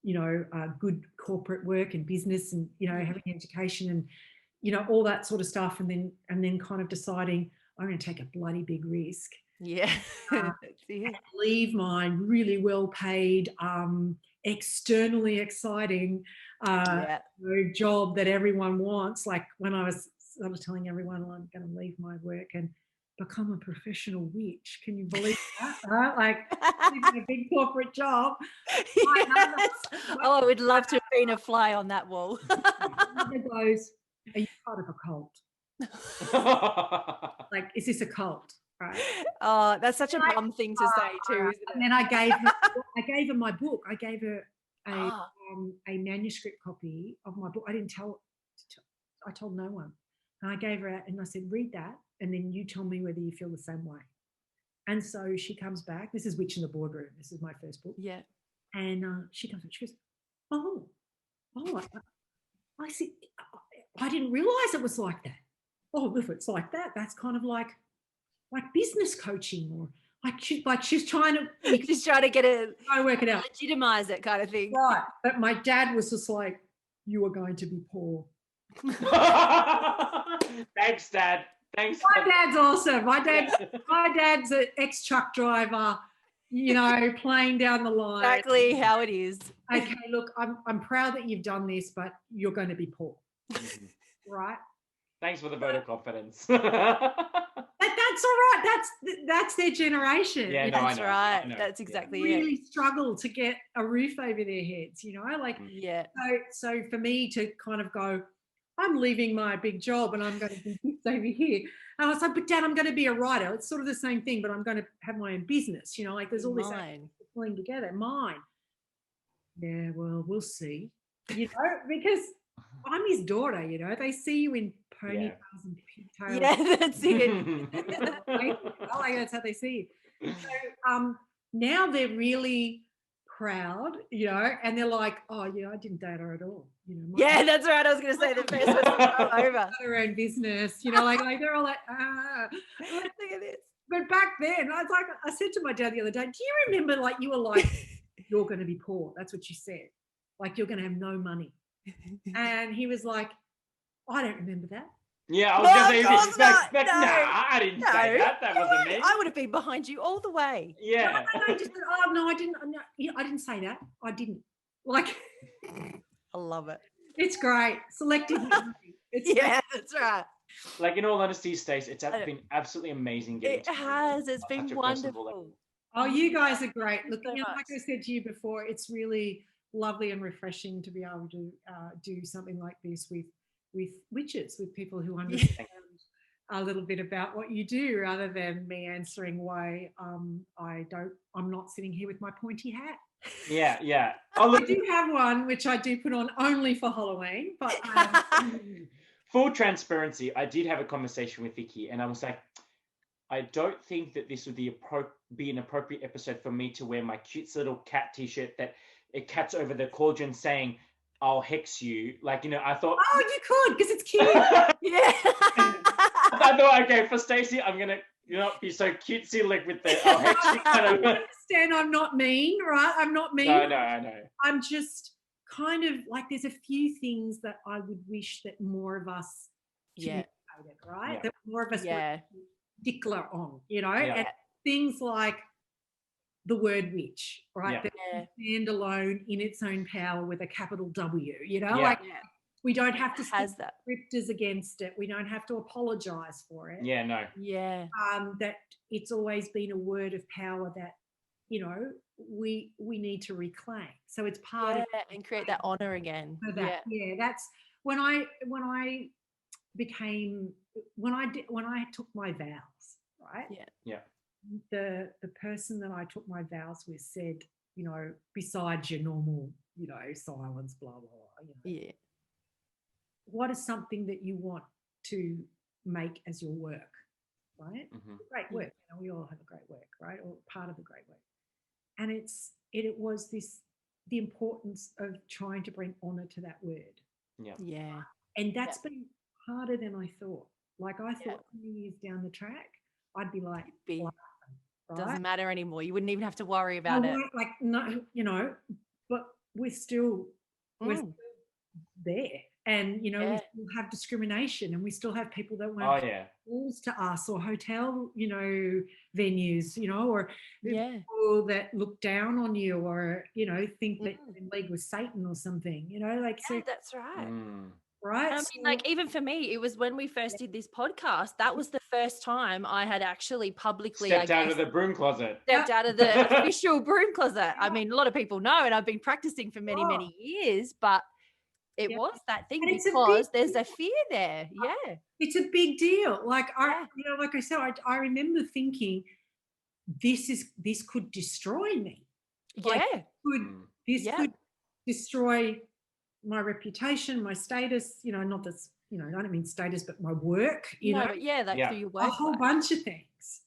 Speaker 3: you know, good corporate work and business and, you know, having education and, you know, all that sort of stuff. And then kind of deciding I'm going to take a bloody big risk.
Speaker 2: Yeah.
Speaker 3: Leave my really well paid, externally exciting job that everyone wants. Like when I was sort of telling everyone, well, I'm going to leave my work and become a professional witch. Can you believe that? Right? Like a big corporate job.
Speaker 2: Yes. Oh, I would love to have been a fly on that wall.
Speaker 3: Goes, are you part of a cult? Like, is this a cult? Right.
Speaker 2: Oh, that's such a mum thing to say too, isn't it?
Speaker 3: And then I gave her my book. I gave her a manuscript copy of my book. I didn't tell. I told no one. And I gave her out, and I said, read that, and then you tell me whether you feel the same way. And so she comes back. This is Witch in the Boardroom. This is my first book.
Speaker 2: Yeah.
Speaker 3: And she comes back. She goes, oh, I see. I didn't realise it was like that. Oh, if it's like that, that's kind of like business coaching, or she's trying to
Speaker 2: get it,
Speaker 3: try to work it out,
Speaker 2: legitimize it, kind of thing.
Speaker 3: Right. But my dad was just like, you are going to be poor.
Speaker 1: Thanks, Dad. Thanks.
Speaker 3: My dad's awesome. My dad's an ex-truck driver, you know, playing down the line.
Speaker 2: Exactly how it is.
Speaker 3: Okay, look, I'm proud that you've done this, but you're going to be poor. Right?
Speaker 1: Thanks for the vote of confidence.
Speaker 3: That's all right. That's their generation.
Speaker 1: Yeah,
Speaker 2: no, that's right. That's exactly
Speaker 3: it. Really struggle to get a roof over their heads, you know, like So for me to kind of go, I'm leaving my big job and I'm going to do this over here. And I was like, but Dad, I'm going to be a writer. It's sort of the same thing, but I'm going to have my own business. You know, like there's all this pulling together. Mine. Yeah, well, we'll see. You know, because I'm his daughter, you know. They see you in ponytails and pigtails.
Speaker 2: Yeah, that's it.
Speaker 3: That's how they see you. So now they're really proud, you know, and they're like, oh, yeah, I didn't date her at all. You know,
Speaker 2: that's right. I was going to say the first one to go over.
Speaker 3: Her own business, you know, like they're all like,
Speaker 2: look at this.
Speaker 3: But back then, I was like, I said to my dad the other day, do you remember, like, you were like, you're going to be poor? That's what you said. Like, you're going to have no money. And he was like, I don't remember that.
Speaker 1: Yeah, I was going to say, I didn't say that. That wasn't me.
Speaker 2: I would have been behind you all the way.
Speaker 1: Yeah.
Speaker 3: No, I didn't say that. I didn't. Like,
Speaker 2: I love it.
Speaker 3: It's great. Selective memory.
Speaker 2: That's right.
Speaker 1: Like, in all honesty, Stacey, it's been absolutely amazing.
Speaker 2: It has. It's been wonderful.
Speaker 3: Oh, you guys are great. Look, you know, like I said to you before, it's really lovely and refreshing to be able to do something like this with witches, with people who understand a little bit about what you do, rather than me answering why I'm not sitting here with my pointy hat.
Speaker 1: Yeah. Oh,
Speaker 3: I
Speaker 1: look,
Speaker 3: do have one which I do put on only for Halloween, but
Speaker 1: full transparency, I did have a conversation with Vicky, and I was like, I don't think that this would be an appropriate episode for me to wear my cute little cat T-shirt that it cats over the cauldron saying, "I'll hex you." Like, I thought.
Speaker 3: oh, you could because it's cute.
Speaker 2: Yeah.
Speaker 1: I thought, okay, for Stacey, I'm gonna, be so cutesy, like with the "I'll hex you" kind
Speaker 3: I
Speaker 1: of.
Speaker 3: understand I'm not mean, right? I'm not mean.
Speaker 1: No, I know.
Speaker 3: I'm just kind of like there's a few things that I would wish that more of us communicated, right?
Speaker 1: Yeah.
Speaker 3: That more of us were particular on,
Speaker 1: Yeah.
Speaker 3: and things like the word witch, right?
Speaker 1: Yeah.
Speaker 3: That can stand alone in its own power with a capital W,
Speaker 1: Yeah.
Speaker 3: like we don't have to
Speaker 2: has that.
Speaker 3: scriptures against it. We don't have to apologize for it.
Speaker 1: Yeah, no.
Speaker 2: Yeah.
Speaker 3: That it's always been a word of power that, we need to reclaim. So it's part of
Speaker 2: and create that honor again.
Speaker 3: That's when I took my vows, right?
Speaker 1: Yeah.
Speaker 3: The person that I took my vows with said, besides your normal, silence, blah blah blah.
Speaker 2: Yeah.
Speaker 3: What is something that you want to make as your work, right?
Speaker 1: Mm-hmm.
Speaker 3: Great work. We all have a great work, right? Or part of a great work. And it was the importance of trying to bring honor to that word.
Speaker 2: Yeah.
Speaker 3: And that's been harder than I thought. Like I thought 20 years down the track, I'd be like, right?
Speaker 2: Doesn't matter anymore. You wouldn't even have to worry about it.
Speaker 3: Like, no, but we're still there. And, we still have discrimination, and we still have people that won't calls to us, or hotel, venues, or people that look down on you, or, think that you're in league with Satan or something, so
Speaker 2: that's right.
Speaker 3: Right.
Speaker 2: I mean, like, even for me, it was when we first did this podcast, that was the first time I had actually publicly
Speaker 1: stepped out of the broom closet.
Speaker 2: Stepped out of the official broom closet. I mean, a lot of people know, and I've been practicing for many, many years, but it was that thing, because there's a fear there. Yeah.
Speaker 3: It's a big deal. Like like I said, I remember thinking, this could destroy me. This could destroy my reputation, my status, not this, I don't mean status, but my work,
Speaker 2: like through your work.
Speaker 3: A whole bunch of things,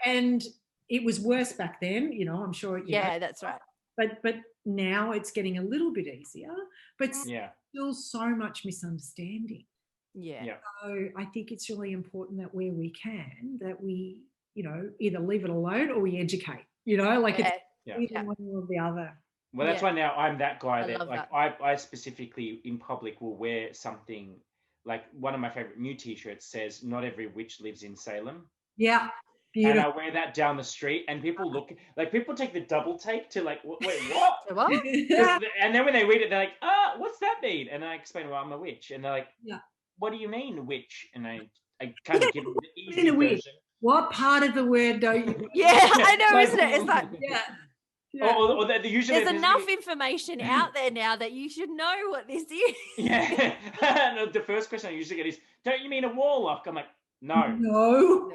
Speaker 3: and it was worse back then, I'm sure.
Speaker 2: That's right.
Speaker 3: But now it's getting a little bit easier, but still so much misunderstanding. So I think it's really important that where we can, that we, either leave it alone or we educate, it's either one or the other.
Speaker 1: Well, that's why now I'm that guy that I specifically in public will wear something like one of my favorite new T-shirts says, "Not every witch lives in Salem."
Speaker 3: Yeah. Beautiful.
Speaker 1: And I wear that down the street, and people look like people take the double take to like, wait, what? And then when they read it, they're like, what's that mean? And I explain, well, I'm a witch, and they're like, what do you mean, witch? And I kind of give them the easy version.
Speaker 3: What part of the word don't you?
Speaker 2: I know, isn't it? It's like
Speaker 1: Or usually
Speaker 2: there's enough information out there now that you should know what this is.
Speaker 1: No, the first question I usually get is, don't you mean a warlock? I'm like,
Speaker 3: no.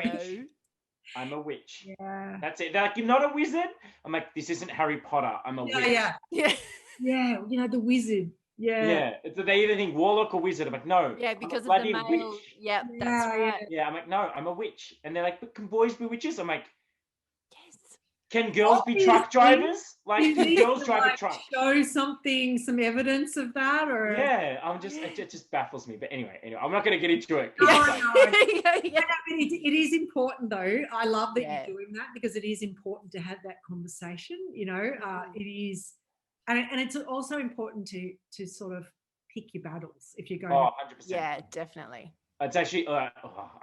Speaker 1: I'm a witch.
Speaker 3: Yeah.
Speaker 1: That's it. They're like, you're not a wizard? I'm like, this isn't Harry Potter. I'm a witch.
Speaker 3: Yeah, the wizard. Yeah.
Speaker 1: So they either think warlock or wizard. I'm like, no.
Speaker 2: Yeah, because
Speaker 1: of
Speaker 2: the male.
Speaker 1: Witch.
Speaker 2: Yeah, that's right.
Speaker 1: Yeah, I'm like, no, I'm a witch. And they're like, but can boys be witches? I'm like,
Speaker 2: yes.
Speaker 1: Can girls be truck drivers? Like, can girls drive a truck?
Speaker 3: Show some evidence of that, or
Speaker 1: it just baffles me. But anyway, I'm not going to get into it.
Speaker 3: It is important, though. I love that you're doing that, because it is important to have that conversation. It is, and it's also important to sort of pick your battles if you're going.
Speaker 1: 100%.
Speaker 2: Yeah, definitely.
Speaker 1: It's actually, I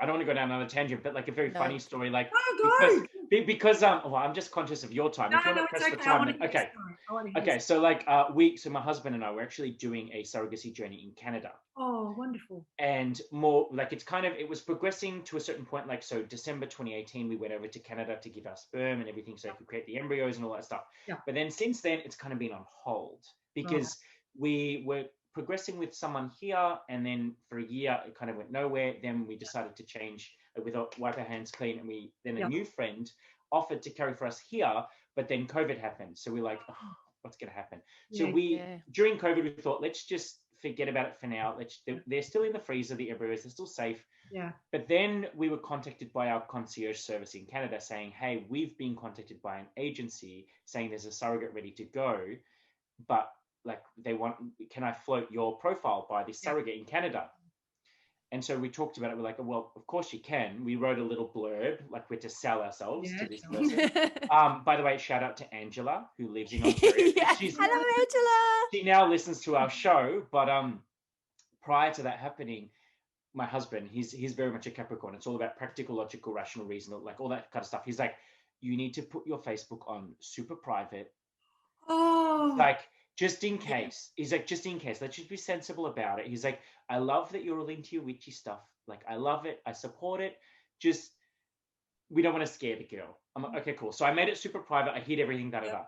Speaker 1: don't want to go down another tangent, but like a very funny story, like because I'm just conscious of your time. Okay. So like so my husband and I were actually doing a surrogacy journey in Canada.
Speaker 3: Oh, wonderful.
Speaker 1: And more like it was progressing to a certain point. Like, so December 2018, we went over to Canada to give our sperm and everything, so I could create the embryos and all that stuff.
Speaker 3: Yeah.
Speaker 1: But then since then, it's kind of been on hold because we were progressing with someone here, and then for a year it kind of went nowhere. Then we decided to change with wipe our hands clean, and a new friend offered to carry for us here, but then COVID happened, so we're like, what's going to happen. So
Speaker 3: Yeah.
Speaker 1: during COVID, we thought, let's just forget about it for now. They're still in the freezer, the embryos, they're still safe.
Speaker 3: Yeah.
Speaker 1: But then we were contacted by our concierge service in Canada saying, hey, we've been contacted by an agency saying there's a surrogate ready to go, but like can I float your profile by this surrogate in Canada? And so we talked about it. We're like, well, of course you can. We wrote a little blurb, like we're to sell ourselves to this person. By the way, shout out to Angela, who lives in Ontario.
Speaker 2: Hello, Angela.
Speaker 1: She now listens to our show, but prior to that happening, my husband, he's very much a Capricorn. It's all about practical, logical, rational, reasonable, like all that kind of stuff. He's like, you need to put your Facebook on super private.
Speaker 3: Oh.
Speaker 1: Like, just in case. He's like, just in case. Let's just be sensible about it. He's like, I love that you're all into your witchy stuff. Like, I love it. I support it. Just, we don't want to scare the girl. I'm like, okay, cool. So I made it super private. I hid everything, da-da-da.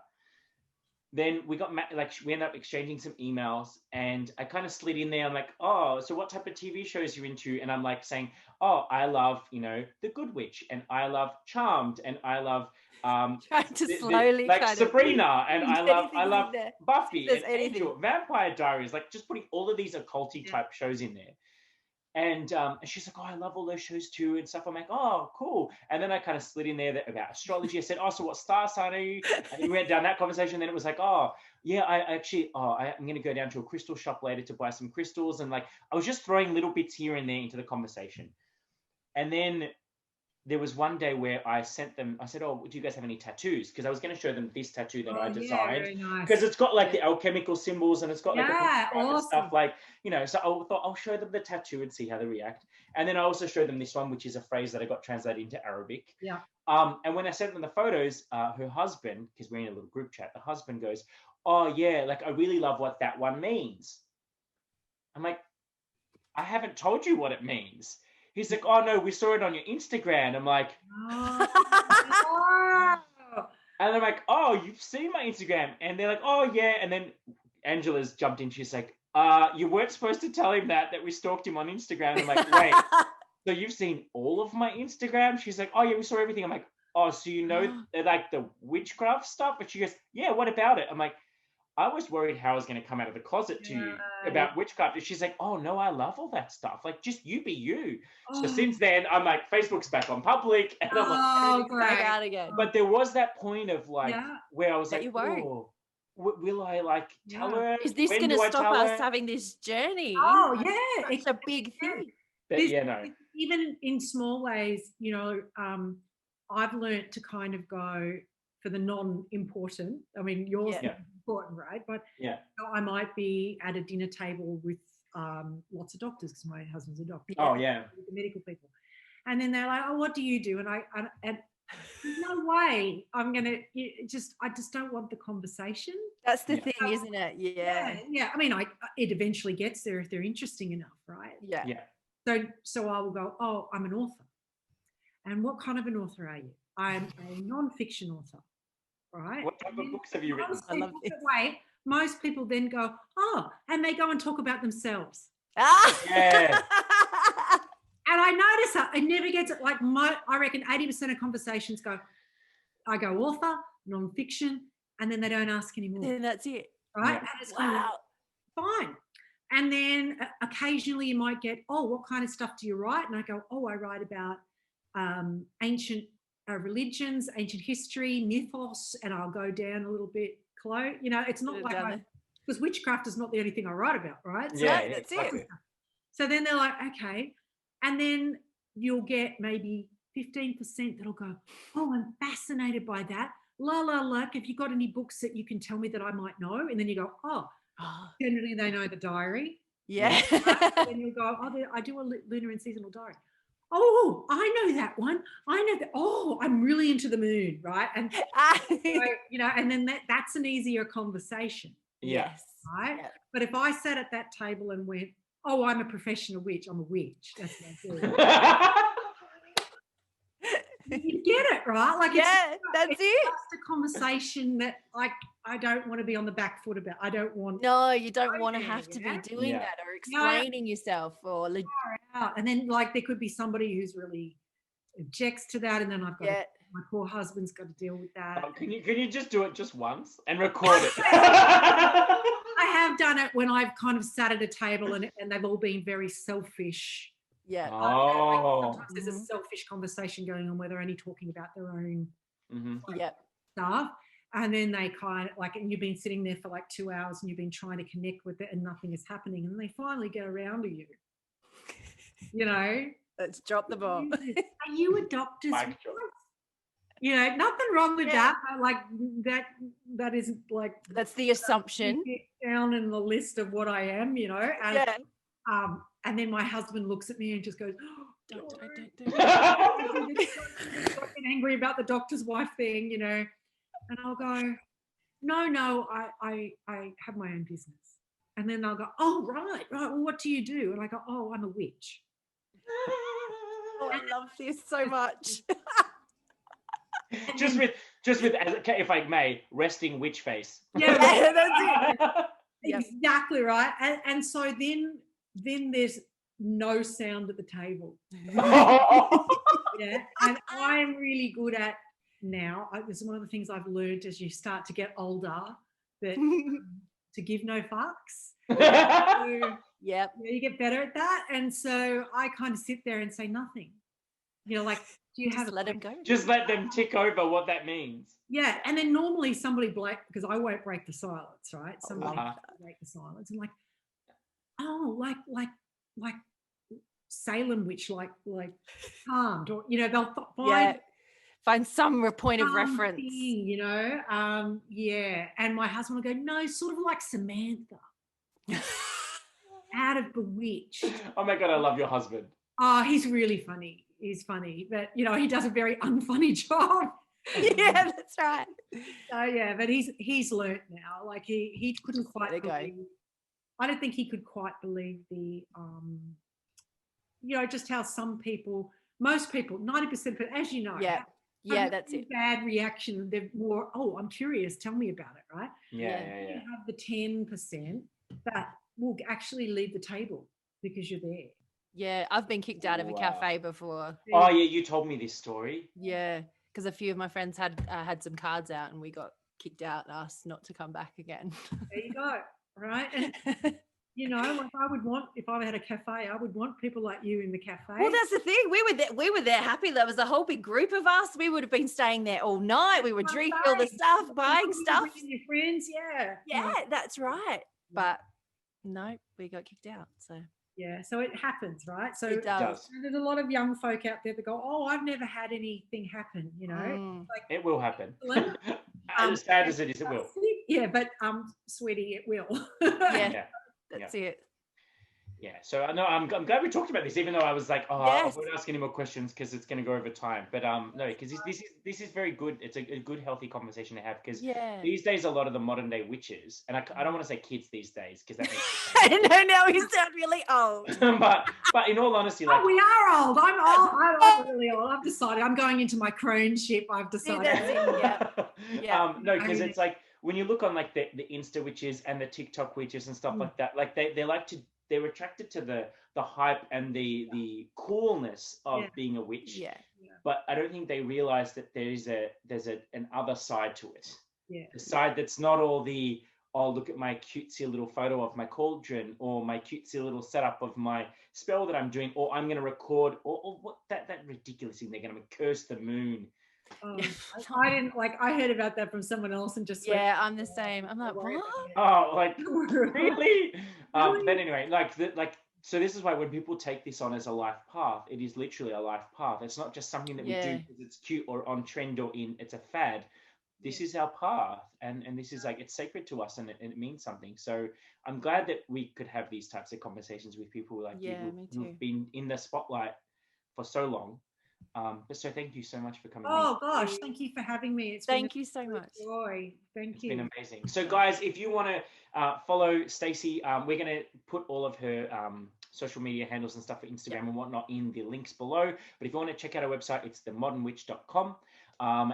Speaker 1: Then we ended up exchanging some emails, and I kind of slid in there. I'm like, oh, so what type of TV shows you into? And I'm like saying, oh, I love, The Good Witch, and I love Charmed, and I love
Speaker 2: trying to slowly
Speaker 1: like Sabrina, and I love Buffy and
Speaker 2: anything.
Speaker 1: Angel, Vampire Diaries, like just putting all of these occulty type shows in there. And she's like, oh, I love all those shows too and stuff. I'm like, oh, cool. And then I kind of slid in there about astrology. I said, oh, so what star sign are you? And we went down that conversation. Then it was like, oh, yeah, I'm going to go down to a crystal shop later to buy some crystals. And like, I was just throwing little bits here and there into the conversation. And then there was one day where I said, oh, do you guys have any tattoos? Because I was going to show them this tattoo that I designed. Because it's got like the alchemical symbols, and it's got like awesome stuff, like, so I thought I'll show them the tattoo and see how they react. And then I also showed them this one, which is a phrase that I got translated into Arabic.
Speaker 3: Yeah.
Speaker 1: And when I sent them the photos, her husband, because we're in a little group chat, the husband goes, oh yeah, like I really love what that one means. I'm like, I haven't told you what it means. He's like, oh no, we saw it on your Instagram. I'm like,
Speaker 3: Oh.
Speaker 1: And I'm like, oh, you've seen my Instagram? And they're like, oh yeah. And then Angela's jumped in. She's like, you weren't supposed to tell him that we stalked him on Instagram. I'm like, wait, so you've seen all of my Instagram? She's like, oh yeah, we saw everything. I'm like, oh, so like the witchcraft stuff? But she goes, yeah, what about it? I'm like, I was worried how I was going to come out of the closet to you about witchcraft. And she's like, oh, no, I love all that stuff. Like, just you be you. Oh. So since then, I'm like, Facebook's back on public. And I'm like,
Speaker 2: back out again.
Speaker 1: But there was that point of like, where I was like, oh, will I like tell her?
Speaker 2: Is this going to stop us having this journey?
Speaker 3: Oh, yeah.
Speaker 2: It's a big thing.
Speaker 1: But,
Speaker 3: even in small ways, I've learned to kind of go for the non-important. I mean, yours is important, right? But I might be at a dinner table with lots of doctors, because my husband's a doctor.
Speaker 1: Oh, yeah.
Speaker 3: The medical people. And then they're like, oh, what do you do? And there's no way I'm going to I just don't want the conversation.
Speaker 2: That's the thing, isn't it? Yeah.
Speaker 3: Yeah. I mean, it eventually gets there if they're interesting enough, right?
Speaker 2: Yeah.
Speaker 3: So I will go, oh, I'm an author. And what kind of an author are you? I'm a non-fiction author, right?
Speaker 1: What type of books have you written?
Speaker 3: I love it. Most people then go, oh, and they go and talk about themselves.
Speaker 1: Yeah.
Speaker 3: And I notice that it never gets it. Like I reckon 80% of conversations I go author, non-fiction, and then they don't ask anymore.
Speaker 2: Then that's it.
Speaker 3: Right? Yeah. And it's fine. And then occasionally you might get, oh, what kind of stuff do you write? And I go, oh, I write about ancient religions, ancient history, mythos, and I'll go down a little bit close. It's not like because witchcraft is not the only thing I write about, right? So
Speaker 2: that's it.
Speaker 3: So then they're like, okay. And then you'll get maybe 15% that'll go, oh, I'm fascinated by that. Have you got any books that you can tell me that I might know? And then you go, oh, generally they know the diary.
Speaker 2: Yeah.
Speaker 3: And you'll go, oh, I do a lunar and seasonal diary. Oh, I know that one. I know that. Oh, I'm really into the moon, right? And and then that's an easier conversation.
Speaker 2: Yes.
Speaker 3: Right. Yeah. But if I sat at that table and went, oh, I'm a professional witch. I'm a witch. That's what I do. You get it, right? Like,
Speaker 2: that's
Speaker 3: it's just a conversation that I don't want to be on the back foot about. I don't want.
Speaker 2: No, you don't want to have to be doing that or explaining yourself
Speaker 3: and then like there could be somebody who's really objects to that, and then I've got to My poor husband's got to deal with that.
Speaker 1: Can you just do it just once and record it?
Speaker 3: I have done it when I've kind of sat at a table and they've all been very selfish.
Speaker 2: Yeah.
Speaker 3: Sometimes there's a selfish conversation going on where they're only talking about their own stuff. And then they kind of and you've been sitting there for like 2 hours and you've been trying to connect with it and nothing is happening. And they finally get around to you.
Speaker 2: Let's drop the bomb.
Speaker 3: Are you a doctor's wife? Nothing wrong with that. Like that isn't like
Speaker 2: that's the assumption
Speaker 3: down in the list of what I am, and and then my husband looks at me and just goes, don't. Angry about the doctor's wife thing, and I'll go, no, I have my own business. And then they'll go, oh, right, well, what do you do? And I go, oh, I'm a witch.
Speaker 2: Oh, I love this so much.
Speaker 1: just with if I may, resting witch face.
Speaker 3: Yeah, that's it. Exactly right. And so then there's no sound at the table. Yeah, and I'm really good at now. This is one of the things I've learned as you start to get older, that to give no fucks. So, you get better at that. And so I kind of sit there and say nothing. Like, do you have
Speaker 2: let them go?
Speaker 1: Just let them tick over what that means.
Speaker 3: Yeah, and then normally somebody because I won't break the silence, right? Somebody break the silence. I'm like, oh, like Salem witch, like Charmed, or they'll
Speaker 2: find some point of reference.
Speaker 3: Thing, and my husband will go, no, sort of like Samantha. Out of Bewitched.
Speaker 1: Oh my God, I love your husband.
Speaker 3: Oh, he's really funny. He's funny, but he does a very unfunny job.
Speaker 2: Yeah, that's right.
Speaker 3: So but he's learnt now. Like he couldn't quite believe. I don't think he could quite believe the just how most people, 90%, but as you know,
Speaker 2: that's it.
Speaker 3: Bad reaction. They're more, oh, I'm curious. Tell me about it, right?
Speaker 1: You
Speaker 3: have the 10% that will actually leave the table because you're there.
Speaker 2: Yeah, I've been kicked out of a cafe before.
Speaker 1: Oh yeah, you told me this story.
Speaker 2: Yeah, because a few of my friends had some cards out and we got kicked out and asked not to come back again.
Speaker 3: There you go, right? And like I would want, if I had a cafe, I would want people like you in the cafe.
Speaker 2: Well, that's the thing. We were there happy. There was a whole big group of us. We would have been staying there all night. We were drinking all the stuff, buying stuff.
Speaker 3: Your friends,
Speaker 2: yeah, that's right. But no, we got kicked out. So.
Speaker 3: Yeah, so it happens, right? So
Speaker 2: it does.
Speaker 3: There's a lot of young folk out there that go, oh, I've never had anything happen, Like,
Speaker 1: it will happen. As sad as it is, it will.
Speaker 3: Yeah, but sweetie, it will.
Speaker 2: That's it.
Speaker 1: Yeah, so I know I'm glad we talked about this, even though I was like, I won't ask any more questions because it's going to go over time. But no, because this is very good. It's a good, healthy conversation to have because these days a lot of the modern day witches, and I don't want to say kids these days because that makes
Speaker 2: no, we sound really old.
Speaker 1: but in all honesty, like
Speaker 3: we are old. I'm old. I'm really old. I've decided I'm going into my crone ship. I've decided.
Speaker 1: No, because it's like when you look on like the Insta witches and the TikTok witches and stuff like that, like they're attracted to the hype and the coolness of being a witch.
Speaker 2: Yeah.
Speaker 1: But I don't think they realize that there's an other side to it.
Speaker 3: Yeah.
Speaker 1: The side that's not all the, oh, look at my cutesy little photo of my cauldron or my cutesy little setup of my spell that I'm doing, or I'm going to record, or what that ridiculous thing, they're going to curse the moon.
Speaker 3: I didn't I heard about that from someone else and just went,
Speaker 2: I'm the same. I'm like, what?
Speaker 1: Oh, like really? But anyway, so this is why when people take this on as a life path, it is literally a life path. It's not just something that we do because it's cute or on trend or it's a fad. This is our path, and this is like, it's sacred to us, and it means something. So I'm glad that we could have these types of conversations with people like you who've been in the spotlight for so long. But so thank you so much for coming.
Speaker 3: Oh gosh, thank you for having me.
Speaker 2: Thank you so much.
Speaker 3: Joy. Thank you.
Speaker 1: It's been amazing. So guys, if you want to follow Stacey, we're going to put all of her social media handles and stuff for Instagram and whatnot in the links below. But if you want to check out our website, it's themodernwitch.com.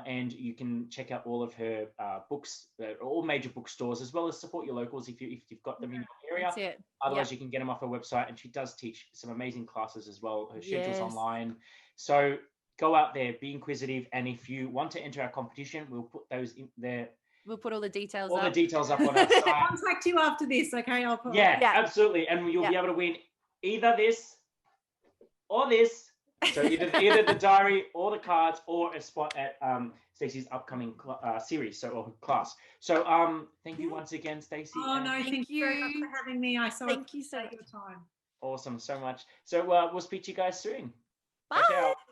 Speaker 1: And you can check out all of her books, all major bookstores, as well as support your locals if you've got them in your area.
Speaker 2: That's it.
Speaker 1: Otherwise, you can get them off her website, and she does teach some amazing classes as well. Her schedule's online. So go out there, be inquisitive, and if you want to enter our competition, we'll put those in there.
Speaker 2: We'll put all the details
Speaker 1: All
Speaker 2: up.
Speaker 1: the details up on our site.
Speaker 3: I'll contact you after this, okay? I'll put
Speaker 1: Yeah,
Speaker 2: Yeah.
Speaker 1: absolutely. And you'll be able to win either this or this. So either the diary or the cards or a spot at Stacey's upcoming series, or class. So thank you once again, Stacey.
Speaker 3: Oh no, thank you very much for having me.
Speaker 2: Thank you so much.
Speaker 3: Your time.
Speaker 1: Awesome, so much. So we'll speak to you guys soon.
Speaker 2: Bye.
Speaker 1: Ciao, ciao.